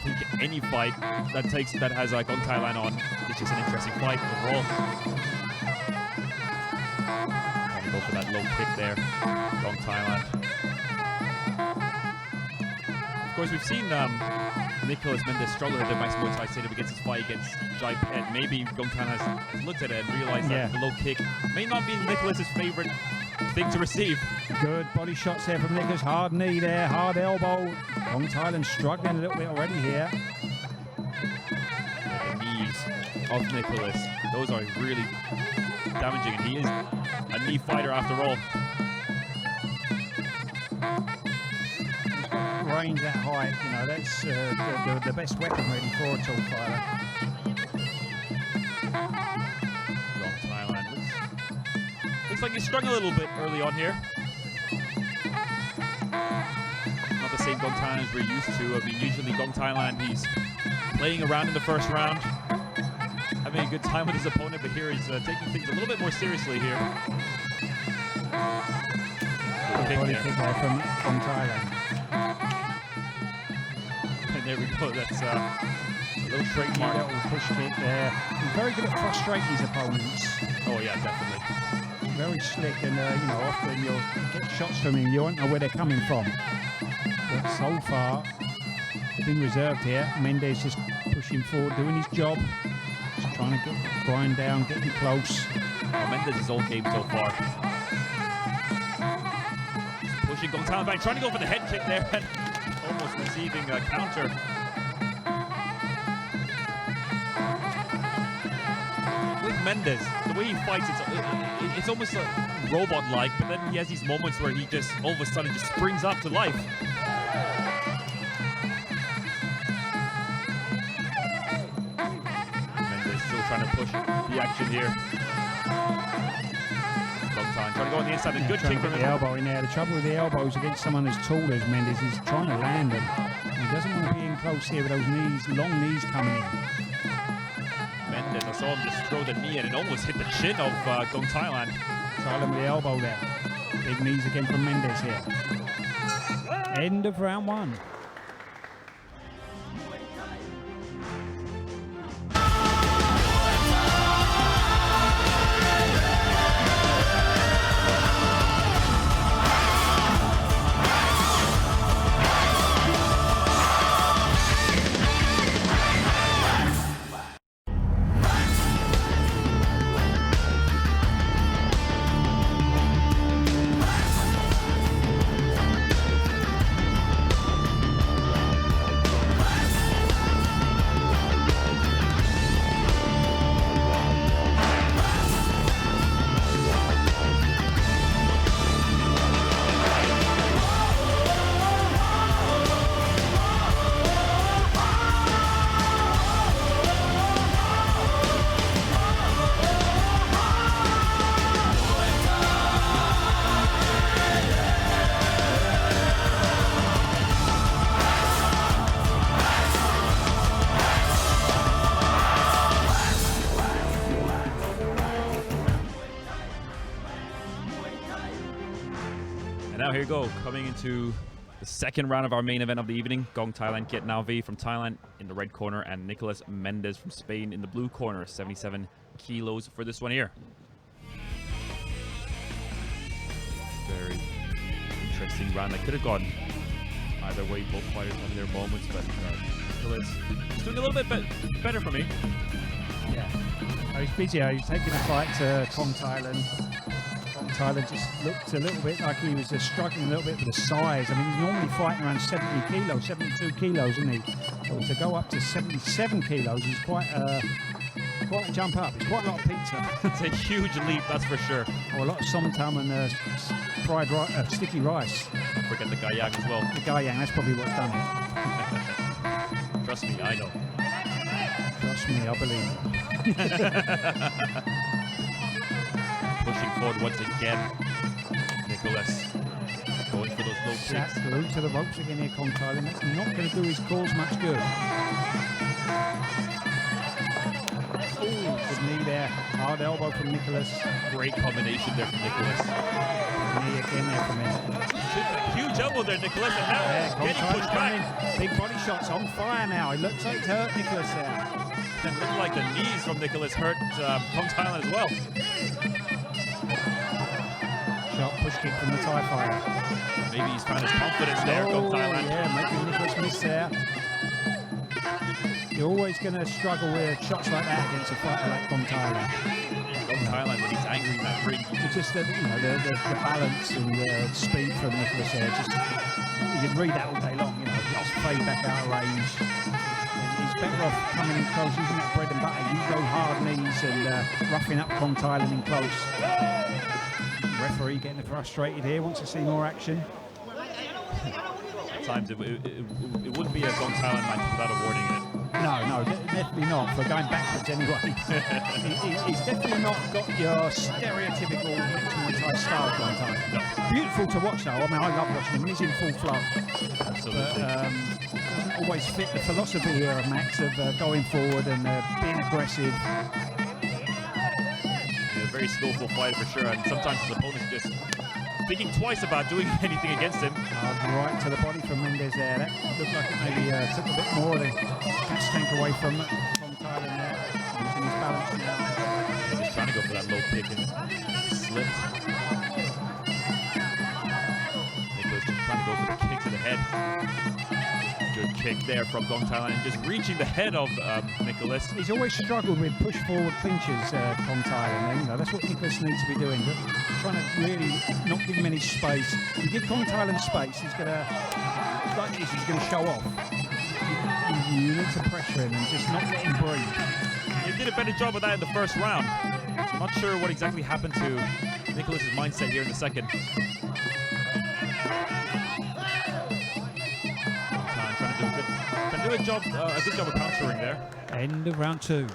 I think any fight that has Gong Thailand on is just an interesting fight overall. Trying to go for that low kick there, Gong Thailand. Of course, we've seen Nicolas Mendez struggle at the Max Muay Thai Stadium against his fight against Jai Pet. Maybe Gong Thailand has looked at it and realized that the low kick may not be Nicolas's favorite thing to receive. Good body shots there from Nicholas. Hard knee there, hard elbow. Gong Thailand struggling a little bit already here. The knees of Nicolas, those are really damaging, and he is a knee fighter after all. Range that height, you know, that's the best weapon really for a tall fighter. Gong Thailand looks like he's strung a little bit early on here. Not the same Gong Thailand as we're used to. I mean, usually Gong Thailand, he's playing around in the first round, having a good time with his opponent, but here he's taking things a little bit more seriously here. Body kick there from Thailand. And there we go, that's a little trademark. Little push kick there. He's very good at frustrating his opponents. Oh yeah, definitely. Very slick, and you know, often you'll get shots from him, you won't know where they're coming from. But so far, they've been reserved here. Mendez just pushing forward, doing his job. Just trying to grind down, get you close. Mendez is all game so far. pushing Gong Thailand back, trying to go for the head kick there, and almost receiving a counter. With Mendez, the way he fights, it's almost like robot-like, but then he has these moments where he just all of a sudden just springs up to life. Mendez still trying to push the action here. Trying to go on the inside, a good kick from the elbow in there. The trouble with the elbows against someone as tall as Mendez is trying to land them. He doesn't want to be in close here with those knees, long knees coming in. Mendez, I saw him just throw the knee and it almost hit the chin of Gong Thailand. Thailand with the elbow there. Big knees again from Mendez here. End of round 1. And now here we go, coming into the second round of our main event of the evening. Gong Thailand, Kiet Nauvi from Thailand in the red corner, and Nicolas Mendez from Spain in the blue corner. 77 kilos for this one here. Very interesting round. That could have gone either way. Both fighters having their moments, but Nicolas is doing a little bit better for me. Yeah. Oh, he's busy. He's taking a fight to Gong Thailand. Thailand just looked a little bit like he was struggling a little bit with the size. I mean, he's normally fighting around 70 kilos, 72 kilos, isn't he? So to go up to 77 kilos is quite a jump up. It's quite a lot of pizza. It's a huge leap, that's for sure. Or a lot of somtam and fried sticky rice. Don't forget the gayang as well. The gayang, that's probably what's done it. Trust me, I know. Trust me, I believe. Pushing forward once again. Nicolas going for those low Sat kicks. glued to the ropes again here, Gong Thailand. That's not going to do his cause much good. Ooh, good knee there. Hard elbow from Nicolas. Great combination there from Nicolas. Knee again there from him. Huge elbow there, Nicolas, and now Gong getting Thailand's pushed back. coming. Big body shots on fire now. It looks like it's hurt Nicolas there. It looked like the knees from Nicolas hurt Gong Thailand as well. Sharp push kick from the Thai fighter. Maybe he's found his confidence there, Gong Thailand. Yeah, making Nicolas miss there. You're always going to struggle with shots like that against a fighter like Gong Thailand. Gong Thailand, when he's angry in that ring. It's just the balance and the speed from Nicolas there. Just you can read that all day long. Just fade back out of range. He's better off coming in close, using that bread and butter. Use those hard knees and roughing up Gong Thailand in close. Referee getting frustrated here, wants to see more action. At times it wouldn't be a Gong Thailand match without awarding it. No, definitely not. For going backwards anyway. He's definitely not got your stereotypical mixed Muay Thai style Gong Thailand. No. Beautiful to watch though. I mean, I love watching him when he's in full flow. Absolutely. But doesn't always fit the philosophy here of Max of going forward and being aggressive. A very skillful fighter for sure, and sometimes his opponents just thinking twice about doing anything against him. Right to the body from Mendez there. That looked like it maybe took a bit more of the gas tank away from Thailand there. Using his balance now. Yeah, just trying to go for that low kick and slipped. Nicolas just trying to go for the kick to the head. Good kick there from Gong Thailand, and just reaching the head of Nicolas. Nicholas. He's always struggled with push forward clinches, Kong Thailand. You know, that's what Nicholas needs to be doing. But trying to really not give him any space. You give Kong Thailand space, he's gonna, like this, he's gonna show off. You need to pressure him and just not let him breathe. He did a better job of that in the first round. So I'm not sure what exactly happened to Nicholas's mindset here in the second. Trying to do a good job of countering there. End of round 2.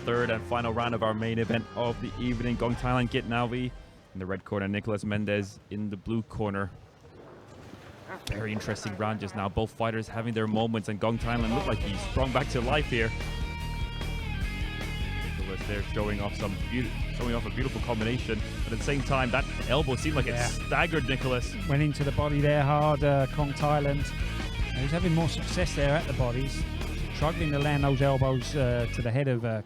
Third and final round of our main event of the evening. Gong Thailand Git Navi in the red corner, Nicholas Mendez in the blue corner. Very interesting round just now. Both fighters having their moments, and Gong Thailand looked like he sprung back to life here. Nicholas there showing off a beautiful combination, but at the same time that elbow seemed like it staggered Nicholas. Went into the body there hard, Kong Thailand. He's having more success there at the bodies. Struggling to land those elbows to the head of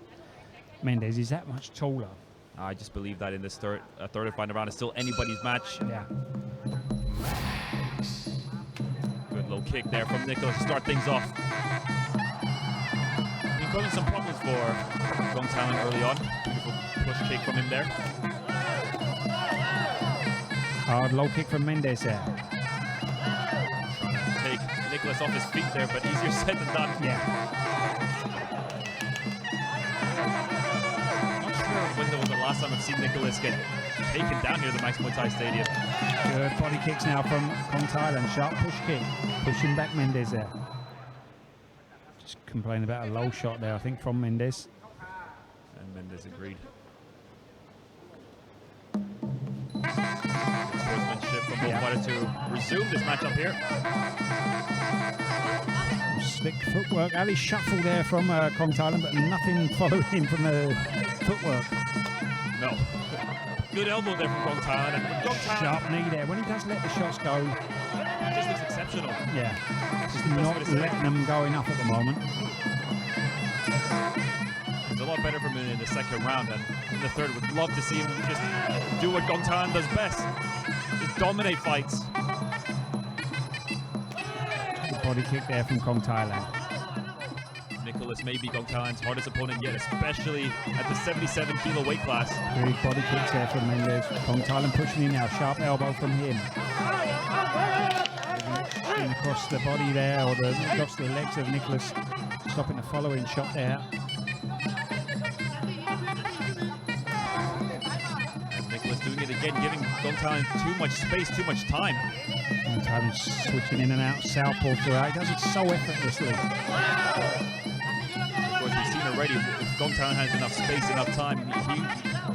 Mendez. He's that much taller. I just believe that in this third and final round is still anybody's match. Yeah. Good low kick there from Nicholas to start things off. Been causing some problems for Gong Thailand early on. Beautiful push kick from him there. Hard low kick from Mendez there. Trying to take Nicholas off his feet there, but easier said than done. Yeah. When was the last time I've seen Nicholas get taken down here at the Max Muay Thai Stadium? Good body kicks now from Kong Thailand. Sharp push kick. Pushing back Mendez there. Just complaining about a low shot there, I think, from Mendez. And Mendez agreed. Sportsmanship from both fighters to resume this matchup here. Slick footwork. Ali shuffle there from Kong Thailand, but nothing following him from the footwork. No. Good elbow there from Gong Thailand. And Gong Thailand, sharp knee there. When he does let the shots go, it just looks exceptional. Yeah. Just not letting them go enough at the moment. It's a lot better from him in the second round, and in the third, would love to see him just do what Gong Thailand does best. Just dominate fights. Good body kick there from Kong Thailand. Nicholas may be Gong Thailand's hardest opponent yet, especially at the 77 kilo weight class. Big body kicks there from Mendez. Kong Thailand pushing in now. Sharp elbow from him. In across the body there, or across the legs of Nicholas. Stopping the following shot there. And Nicholas doing it again, giving Gong Thailand too much space, too much time. Kong Thailand switching in and out southpaw throughout. He does it so effortlessly. Already, if Gong Thailand has enough space, enough time,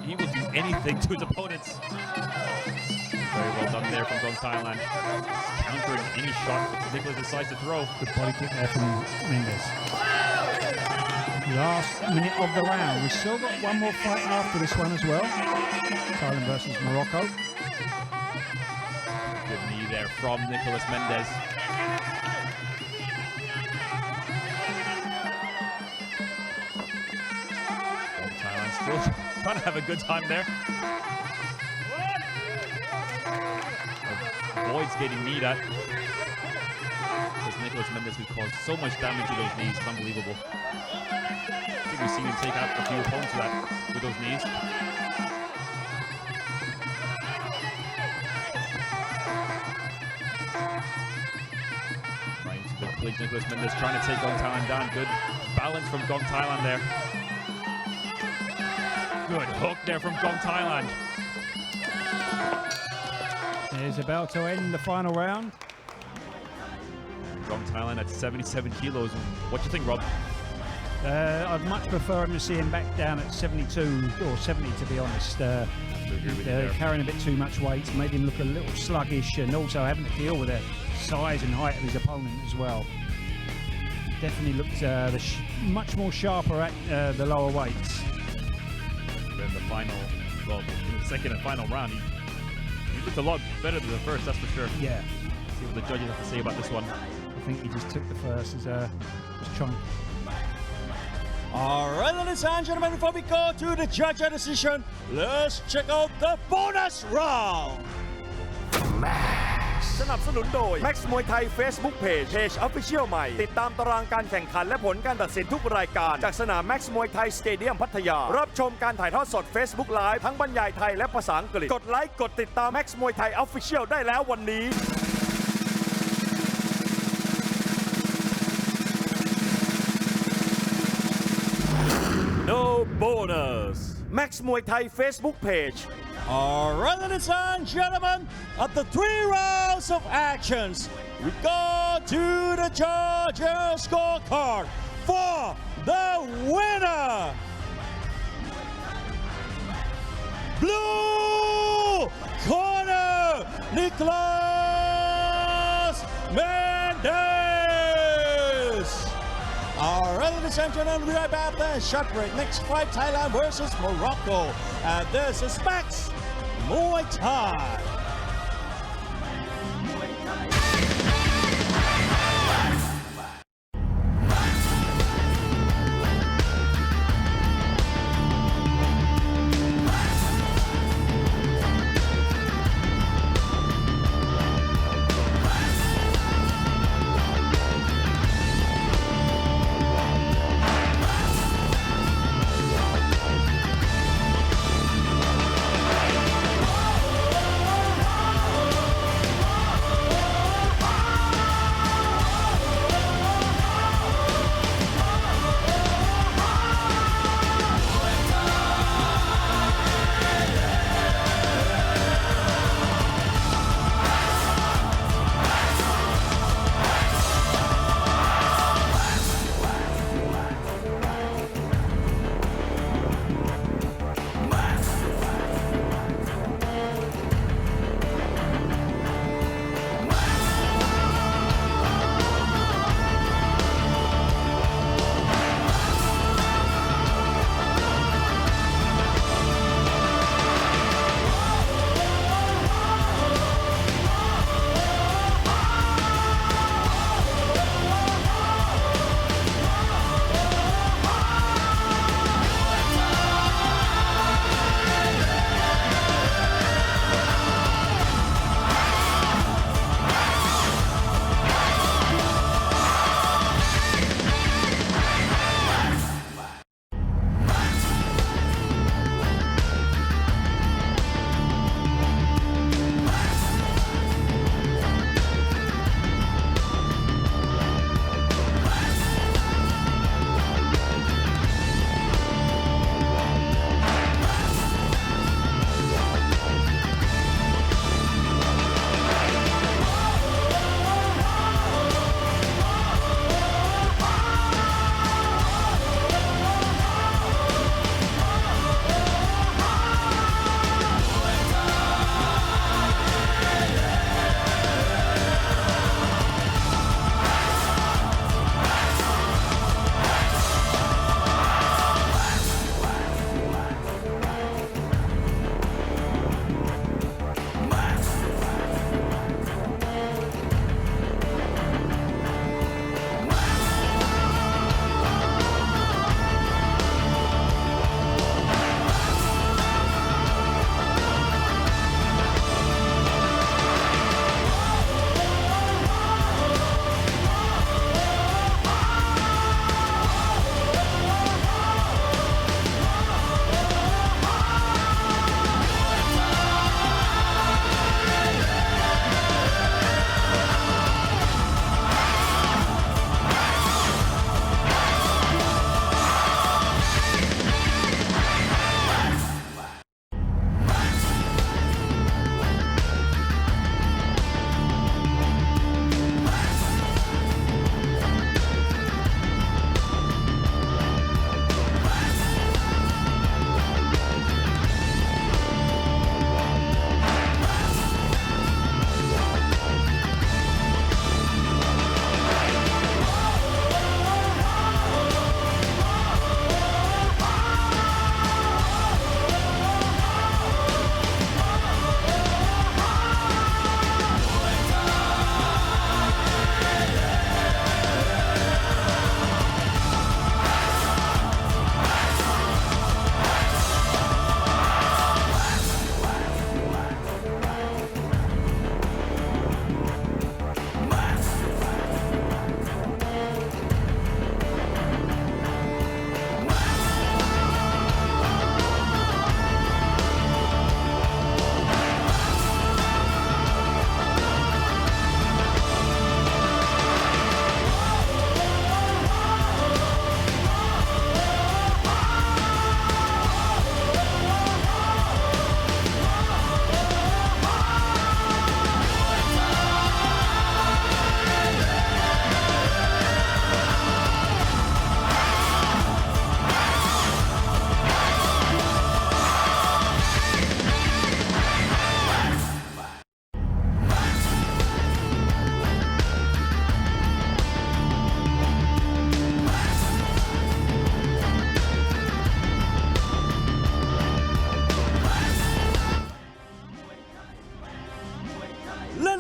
he will do anything to his opponents. Very well done there from Gong Thailand. Countering any shot that Nicholas decides to throw. Good body kick there from Mendez. Last minute of the round. We've still got one more fight after this one as well. Thailand versus Morocco. Good knee there from Nicholas Mendez. Still trying to have a good time there. Avoids getting kneed at. because Nicholas Mendez who caused so much damage to those knees. It's unbelievable. I think we've seen him take out a few opponents with those knees. Right into the clinch. Nicholas Mendez trying to take Gong Thailand down. Good balance from Gong Thailand there. Good hook there from Gong Thailand. There's about to end the final round. Gong Thailand at 77 kilos. What do you think, Rob? I'd much prefer him to see him back down at 72 or 70, to be honest. Carrying a bit too much weight made him look a little sluggish, and also having to deal with the size and height of his opponent as well. Definitely looked much more sharper at the lower weights. Then the final, well, in the second and final round, he looked a lot better than the first, that's for sure. Yeah. See what the judges have to say about this one. I think he just took the first as just trying. All right, ladies and gentlemen, before we go to the judge decision, let's check out the bonus round. สนับสนุนโดย Max มวยไทย Facebook Page Page Official ใหม่ติดตามตารางการแข่งขันและผลการตัดสินทุกรายการจากสนาม Max มวยไทย Stadium พัทยารับชมการถ่ายทอดสด Facebook Live ทั้งบรรยายไทยและภาษาอังกฤษกดไลค์กดติดตาม Max มวยไทย Official ได้แล้ววันนี้ No bonus Max มวยไทย Facebook Page All right, ladies and gentlemen, after 3 rounds of actions, we go to the judges' scorecard for the winner. Blue corner, Nicholas Mendez. All right, ladies and gentlemen, we are back there. Shot break. Next fight, Thailand versus Morocco. And this is Max Muay Thai.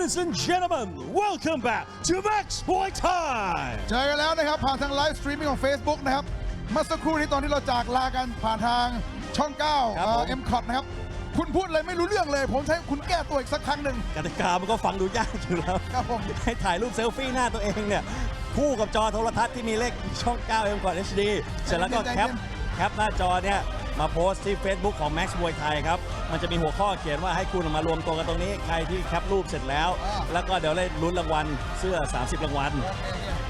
Ladies and gentlemen, welcome back to Max Muay Thai เจอกันแล้วนะครับผ่านทางไลฟ์สตรีมมิ่งของ Facebook นะครับเมื่อสักครู่นี้ตอนที่เราจากลากันผ่านทางช่อง 9 M-Cot นะครับคุณพูดอะไรไม่รู้เรื่องเลยผมใช้คุณแก้ตัวอีกสักครั้งหนึ่ง กติกามันก็ฟังดูยากอยู่แล้ว ครับผม ให้ถ่ายรูปเซลฟี่หน้าตัวเองเนี่ยคู่กับจอโทรทัศน์ที่มีเลขช่อง 9 M ก่อน HD เสร็จแล้วก็แคปหน้าจอเนี่ยมาโพสต์ที่ Facebook ของ Max Muay Thai ครับมันจะมีหัวข้อเขียนว่าให้คุณมารวมตัวกันตรงนี้ใครที่แคปรูปเสร็จแล้วแล้วก็เดี๋ยวได้ลุ้นรางวัลเสื้อ30รางวัล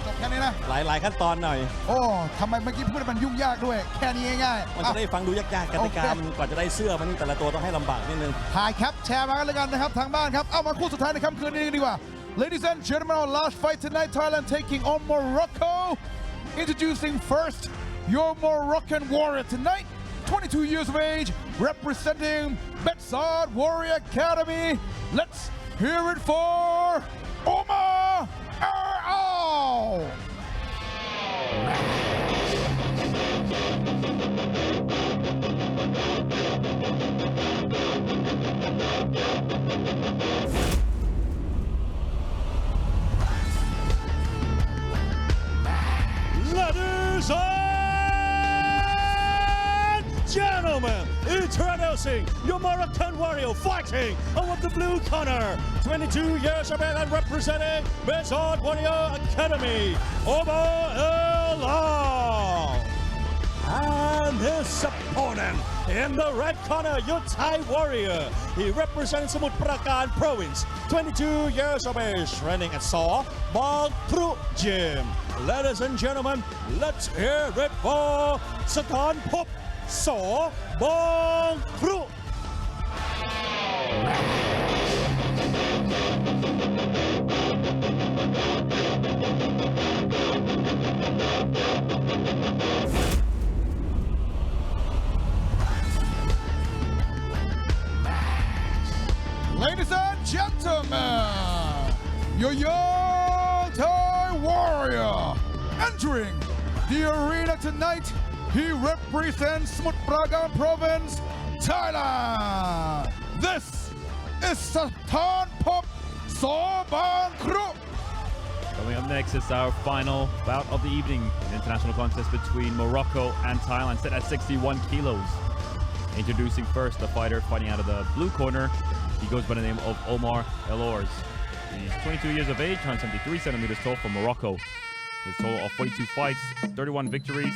จบแค่นี้นะ หลายขั้นตอนหน่อย โอ้ทำไมเมื่อกี้พูดมันยุ่งยากด้วยแค่นี้ง่ายๆ มันจะได้ฟังดูยากๆกติกามันก่อนจะได้เสื้อมันนี่แต่ละตัวต้องให้ลำบากนิดนึง ถ่ายแคปแชร์มากันเลยกันนะครับทางบ้านครับเอามาคู่สุดท้ายในค่ำคืนนี้ดีกว่า Ladies and gentlemen, our last fight tonight, Thailand taking on Morocco. Introducing first your Moroccan warrior tonight, 22 years of age, representing Betsard Warrior Academy. Let's hear it for Omar Al. Ladies and gentlemen, introducing your Moroccan warrior fighting out of the blue corner, 22 years of age and representing Betsard Warrior Academy, Omar El. And his opponent in the red corner, your Thai warrior. He represents Samut Prakan Province, 22 years of age, training at Saw Bang Pru Gym. Ladies and gentlemen, let's hear it for Satan Pop Saw Bang Pru. Ladies and gentlemen, your young Thai warrior entering the arena tonight. He represents Samut Prakan Province, Thailand. This is Satan Pop Soban Kru. Coming up next is our final bout of the evening, an international contest between Morocco and Thailand, set at 61 kilos. Introducing first the fighter fighting out of the blue corner. He goes by the name of Omar El. He's 22 years of age, 173 centimeters tall from Morocco. His total of 42 fights, 31 victories,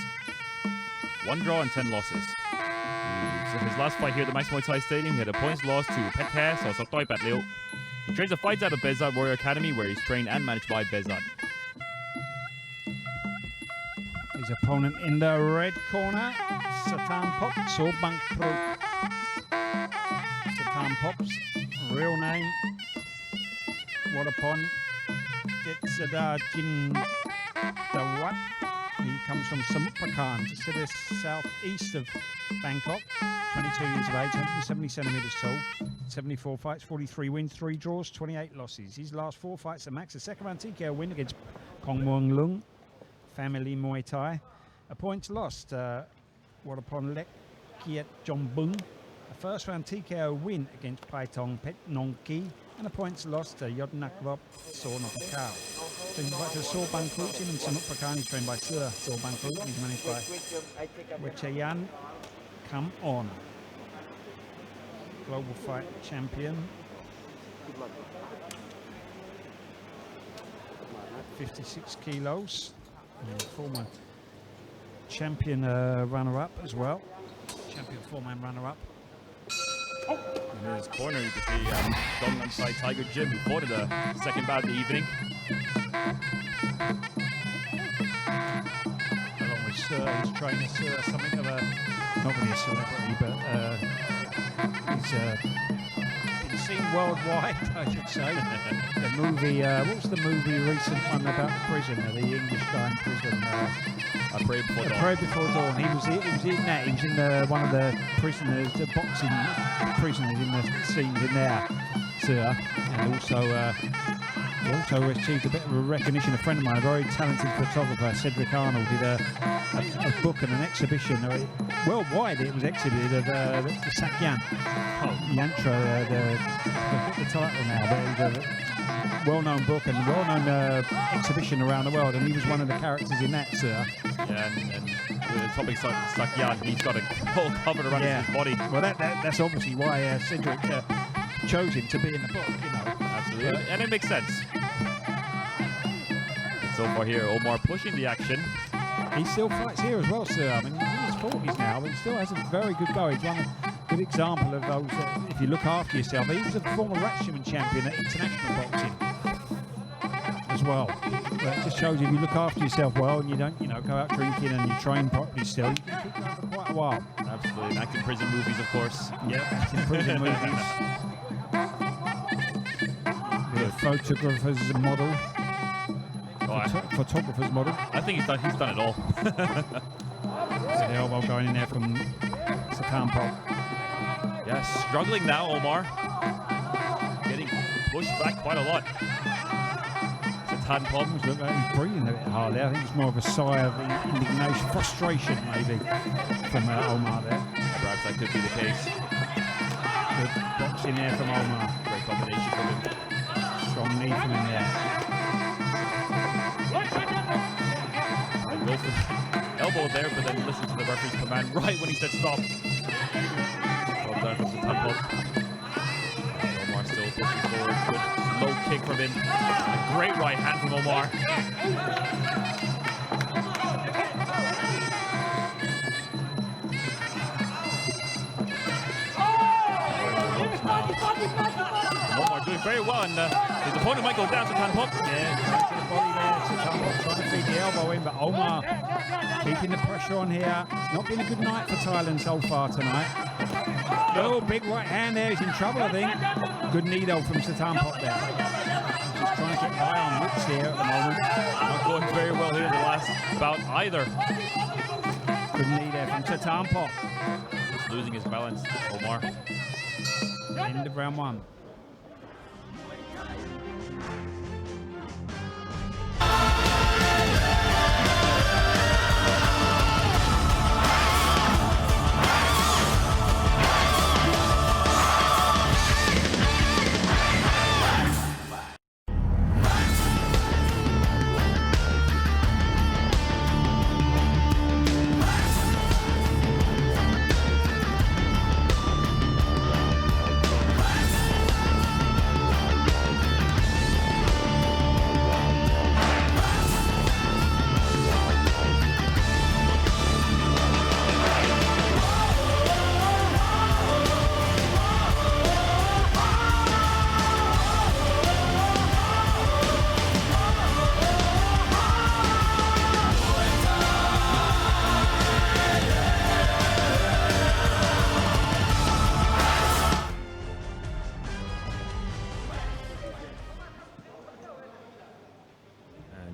1 draw and 10 losses. So his last fight here at the Max Muay Thai Stadium, he had a points loss to Pet Hair, so Sotoi Pat Liu. He trains the fights out of Bezad Warrior Academy, where he's trained and managed by Bezad. His opponent in the red corner, Satan Pop Sobang Pro. Satan Pop's real name, Wadapon Jetsada Jin Dawat. He comes from Samut Prakan, just to the southeast of Bangkok. 22 years of age, 170 centimeters tall, 74 fights, 43 wins, 3 draws, 28 losses. His last 4 fights at Max, a second round TKO win against Kong Muang Lung, Family Muay Thai. A points lost, Wadapon Lek Kiet Jong Bung. A first round TKO win against Paitong Pet Nong Ki. And a points lost to Yodnak Rob Sornopakao. So he's back to Sorban Kru Gym in Samut Prakan. He's trained by Sir Sorban Kru. He's managed by Wichayan Come On. Global Fight Champion. 56 kilos. And former champion runner-up as well. Champion four-man runner-up. In his corner, you can see Dalman by Tiger Jim, who fought in the second bout of the evening. Along with Sir, his trainer, Sir, something of a, not really a celebrity, but he's been seen worldwide, I should say. The movie, what was the movie recent one about the prisoner, the English guy in prison? I Pray Before Dawn. Pray Before Dawn. He was in that. He was in one of the prisoners, the boxing prisoners in the scenes in there, Sir. And also, he also achieved a bit of a recognition. A friend of mine, a very talented photographer, Cedric Arnold, did a book and an exhibition. Worldwide, it was exhibited of the Sakyan Yantra, the title now, but he's a well-known book and well-known exhibition around the world, and he was one of the characters in that, sir. Yeah, and with the topic Sakyan, he's got a whole covered around his body. Well, that's obviously why Cedric chose him to be in the book, you know. Absolutely, and it makes sense. And so far here, Omar pushing the action. He still fights here as well, sir. I mean, he's in his 40s now, but he still has a very good go. He's one good example of those, if you look after yourself. He was a former Ratchman champion at international boxing as well. But it just shows if you look after yourself well and you don't, you know, go out drinking and you train properly still, you can keep going for quite a while. Absolutely, and acting prison movies, of course. Yeah, acting prison movies. The photographers and model. Photographer's model. I think he's done it all. The elbow going in there from Satan Pop. Yeah, struggling now, Omar. Getting pushed back quite a lot. Satan Pop. Look like he's breathing a bit hard there. I think it's more of a sigh of indignation, frustration maybe from Omar there. Perhaps that could be the case. Good boxing there from Omar. Great combination from him. Strong knee from him there. Go for the elbow there, but then listen to the referee's command right when he said stop. Well done from Satan Pop. Omar still pushing forward. Good low kick from him. A great right hand from Omar. Omar doing very well, and his opponent might go down to Satan Pop. Yeah, to the body there. Satan Pop trying to feed the elbow in, but Omar keeping the pressure on here. It's not been a good night for Thailand so far tonight. Oh, big right hand there. He's in trouble, I think. Good knee though from Satan Pop there. Just trying to get by on whips here at the moment. Not going very well here in the last bout either. Good knee there from Satan Pop. Just losing his balance, Omar. End of round one.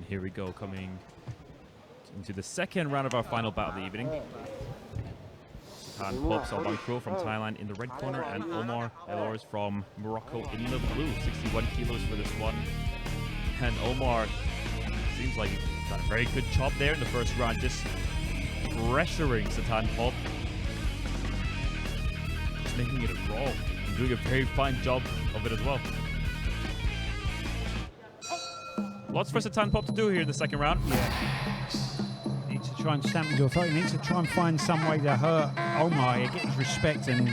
Here we go, coming into the second round of our final bout of the evening. Satan Pop Salbankro from Thailand in the red corner, and Omar Elors from Morocco in the blue. 61 kilos for this one. And Omar seems like he's got a very good chop there in the first round, just pressuring Satan Pop. Just making it a brawl. And doing a very fine job of it as well. Lots for Satan Pop to do here in the second round. Yeah. Needs to try and stamp his authority. Needs to try and find some way to hurt Omar, get his respect and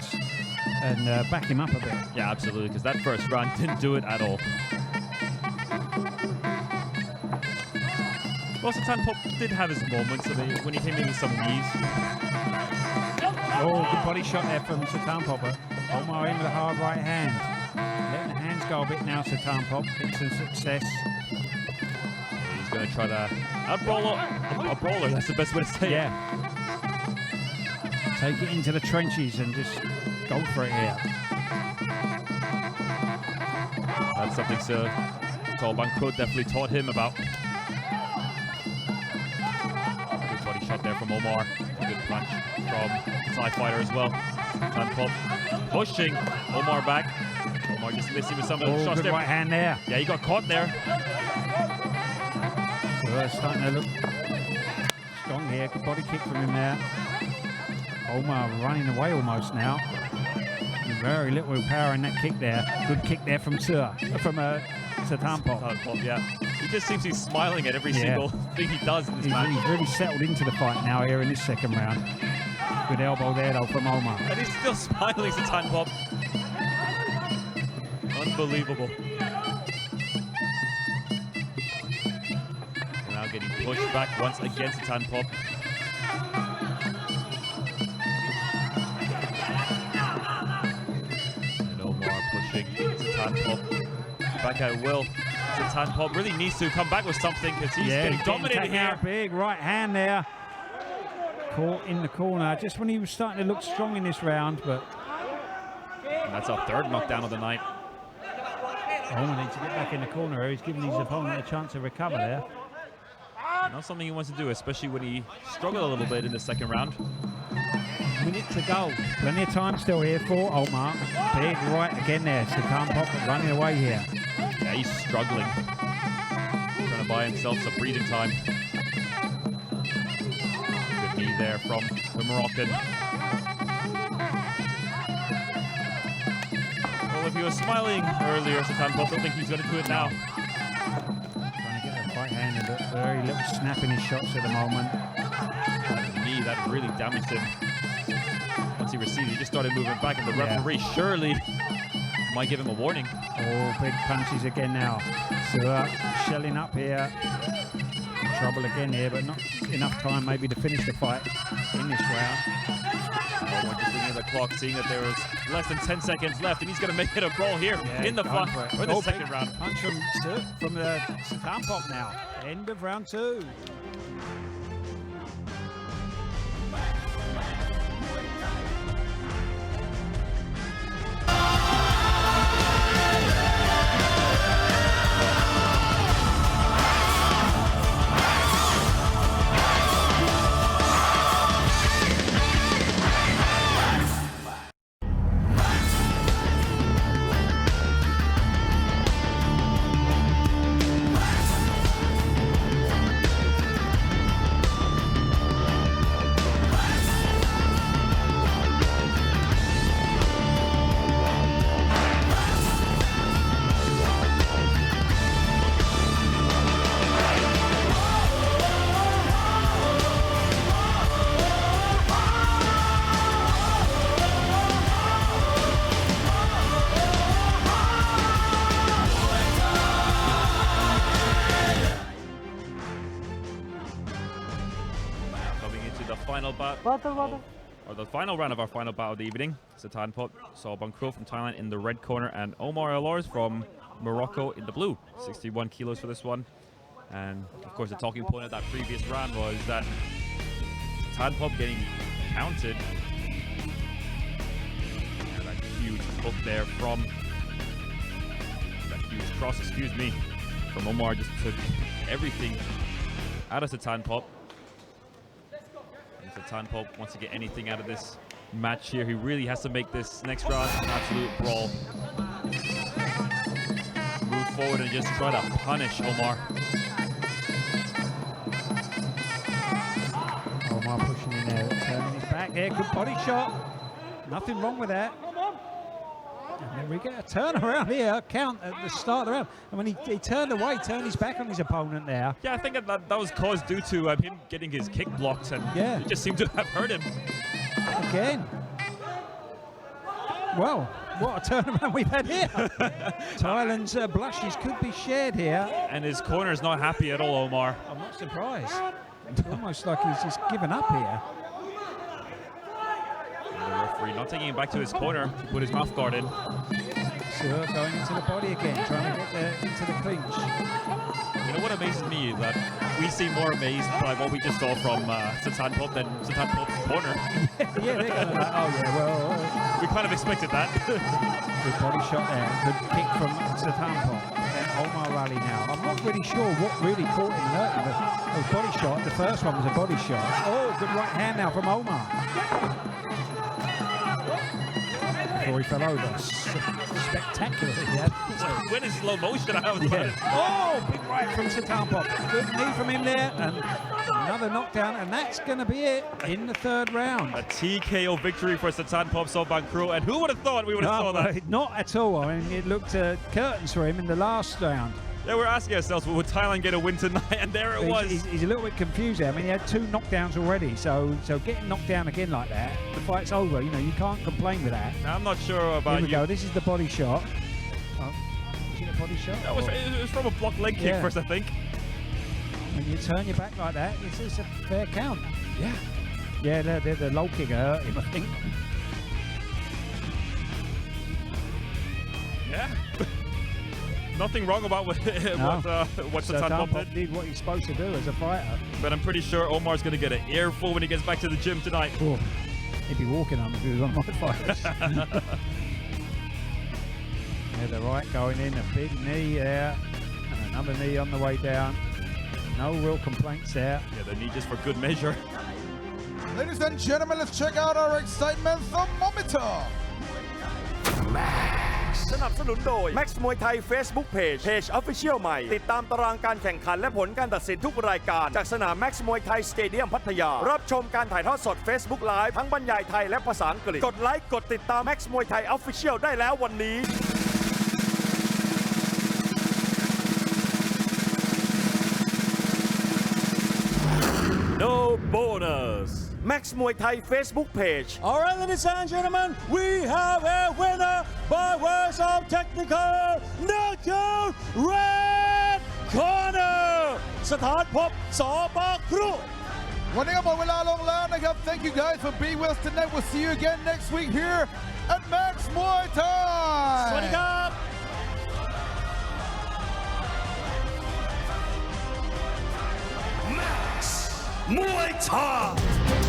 back him up a bit. Yeah, absolutely, because that first round didn't do it at all. Well, Satan Pop did have his moments when he came in with some knees. Oh, good body shot there from Satan Pop. Omar in with a hard right hand. Letting the hands go a bit now, Satan Pop. Get some success. He's going to try to out-brawl a brawler, that's the best way to say it. Yeah. Take it into the trenches and just go for it here. That's something Sir Salbankro definitely taught him about. Good body shot there from Omar. Good punch from Thai fighter as well. Satan Pop pushing Omar back. Omar just missing with some of the shots good there. right hand there. Yeah, he got caught there. So that's starting to look strong here. Good body kick from him there. Omar running away almost now. Very little power in that kick there. Good kick there from Satanpop. Yeah. He just seems he's smiling at every single thing he does in this match. He's really settled into the fight now here in this second round. Good elbow there though from Omar. And he's still smiling, Satanpop. Unbelievable. Now getting pushed back once again, Satanpop. And Omar pushing Satanpop back at will. Satanpop really needs to come back with something because he's getting dominated here. Big right hand there. Caught in the corner just when he was starting to look strong in this round, but and that's our third knockdown of the night. Omar needs to get back in the corner. He's giving his opponent a chance to recover there. Not something he wants to do, especially when he struggled a little bit in the second round. Minute to go. Plenty of time still here for Omar. Big right again there. Satanpop running away here. Yeah, he's struggling. Trying to buy himself some breathing time. Good knee there from the Moroccan. Well, if he was smiling earlier, Satanpop, don't think he's going to do it now. Trying to get that right handed, but very little snap in his shots at the moment. That knee, that really damaged him. Once he received, he just started moving back, and the referee surely might give him a warning. Oh, big punches again now. So shelling up here. Trouble again here, but not enough time maybe to finish the fight in this round. Oh, we're just looking at the clock, seeing that there is less than 10 seconds left, and he's going to make it a brawl here in the second round. Punch from the Satanpop now. End of round 2. The final round of our final battle of the evening. Satanpop saw Bankro from Thailand in the red corner and Omar Alors from Morocco in the blue. 61 kilos for this one. And of course the talking point of that previous round was that Satanpop getting counted. And that huge hook there from that huge cross, from Omar just took everything out of Satanpop. Satanpop wants to get anything out of this match here. He really has to make this next round an absolute brawl. Move forward and just try to punish Omar. Omar pushing in there, turning his back there. Good body shot. Nothing wrong with that. And then we get a turnaround here, count at the start of the round. And when he turned away, turned his back on his opponent there. Yeah, I think that was caused due to him getting his kick blocked, and it just seemed to have hurt him. Again. Well, what a turnaround we've had here. Thailand's blushes could be shared here. And his corner is not happy at all, Omar. I'm not surprised. It's almost like he's just given up here. The referee not taking him back to his corner to put his mouth guard in. Sure, going into the body again, trying to get into the clinch. You know what amazes me is that we seem more amazed by what we just saw from Satanpop than Satanpop's corner. Yeah, they're going to oh yeah, well... we kind of expected that. Good body shot there, good kick from Satanpop. And Omar rally now. I'm not really sure what really caught him hurting, but it was body shot. The first one was a body shot. Oh, good right hand now from Omar. before he fell over. Spectacularly, yeah. Win in slow motion. I was Yeah. Oh, big right from Satanpop. Good knee from him there, and another knockdown, and that's going to be it in the third round. a TKO victory for Satanpop Sobankro, and who would have thought we would have saw that? Not at all. I mean, it looked curtains for him in the last round. Yeah, we're asking ourselves, would Thailand get a win tonight? And there it was. He's a little bit confused there. I mean, he had 2 knockdowns already, so getting knocked down again like that, the fight's over. You know, you can't complain with that. I'm not sure about Here we you. go. This is the body shot. Oh, is it a body shot? That was, it was from a block leg kick Yeah. first, I think. When you turn your back like that, it's a fair count. Yeah. Yeah, the low kick hurt him, I think. Yeah. Nothing wrong about what Satanpop did. Did what he's supposed to do as a fighter. But I'm pretty sure Omar's going to get an earful when he gets back to the gym tonight. Oh, he'd be walking on if he was one of my fighters. Yeah, the right going in, a big knee there, and another knee on the way down. No real complaints there. Yeah, the knee just for good measure. Ladies and gentlemen, let's check out our excitement thermometer. สนับสนุนโดย Max Muay Thai Facebook Page Official ใหม่ติดตามตารางการแข่งขันและผลการตัดสินทุกรายการจากสนาม Max Muay Thai Stadium พัทยารับชมการถ่ายทอดสด Facebook Live ทั้งบรรยายไทยและภาษาอังกฤษกดไลค์กดติดตาม Max Muay Thai Official ได้แล้ววันนี้ No bonus Max Muay Thai Facebook Page All right, ladies and gentlemen, we have a winner by ways of technical knockout, red corner สถานพบสบครุ วันนี้ก็หมดเวลาลงแล้วนะครับ Thank you guys for being with us tonight. We'll see you again next week here at Max Muay Thai. สวัสดีครับ Muay Thai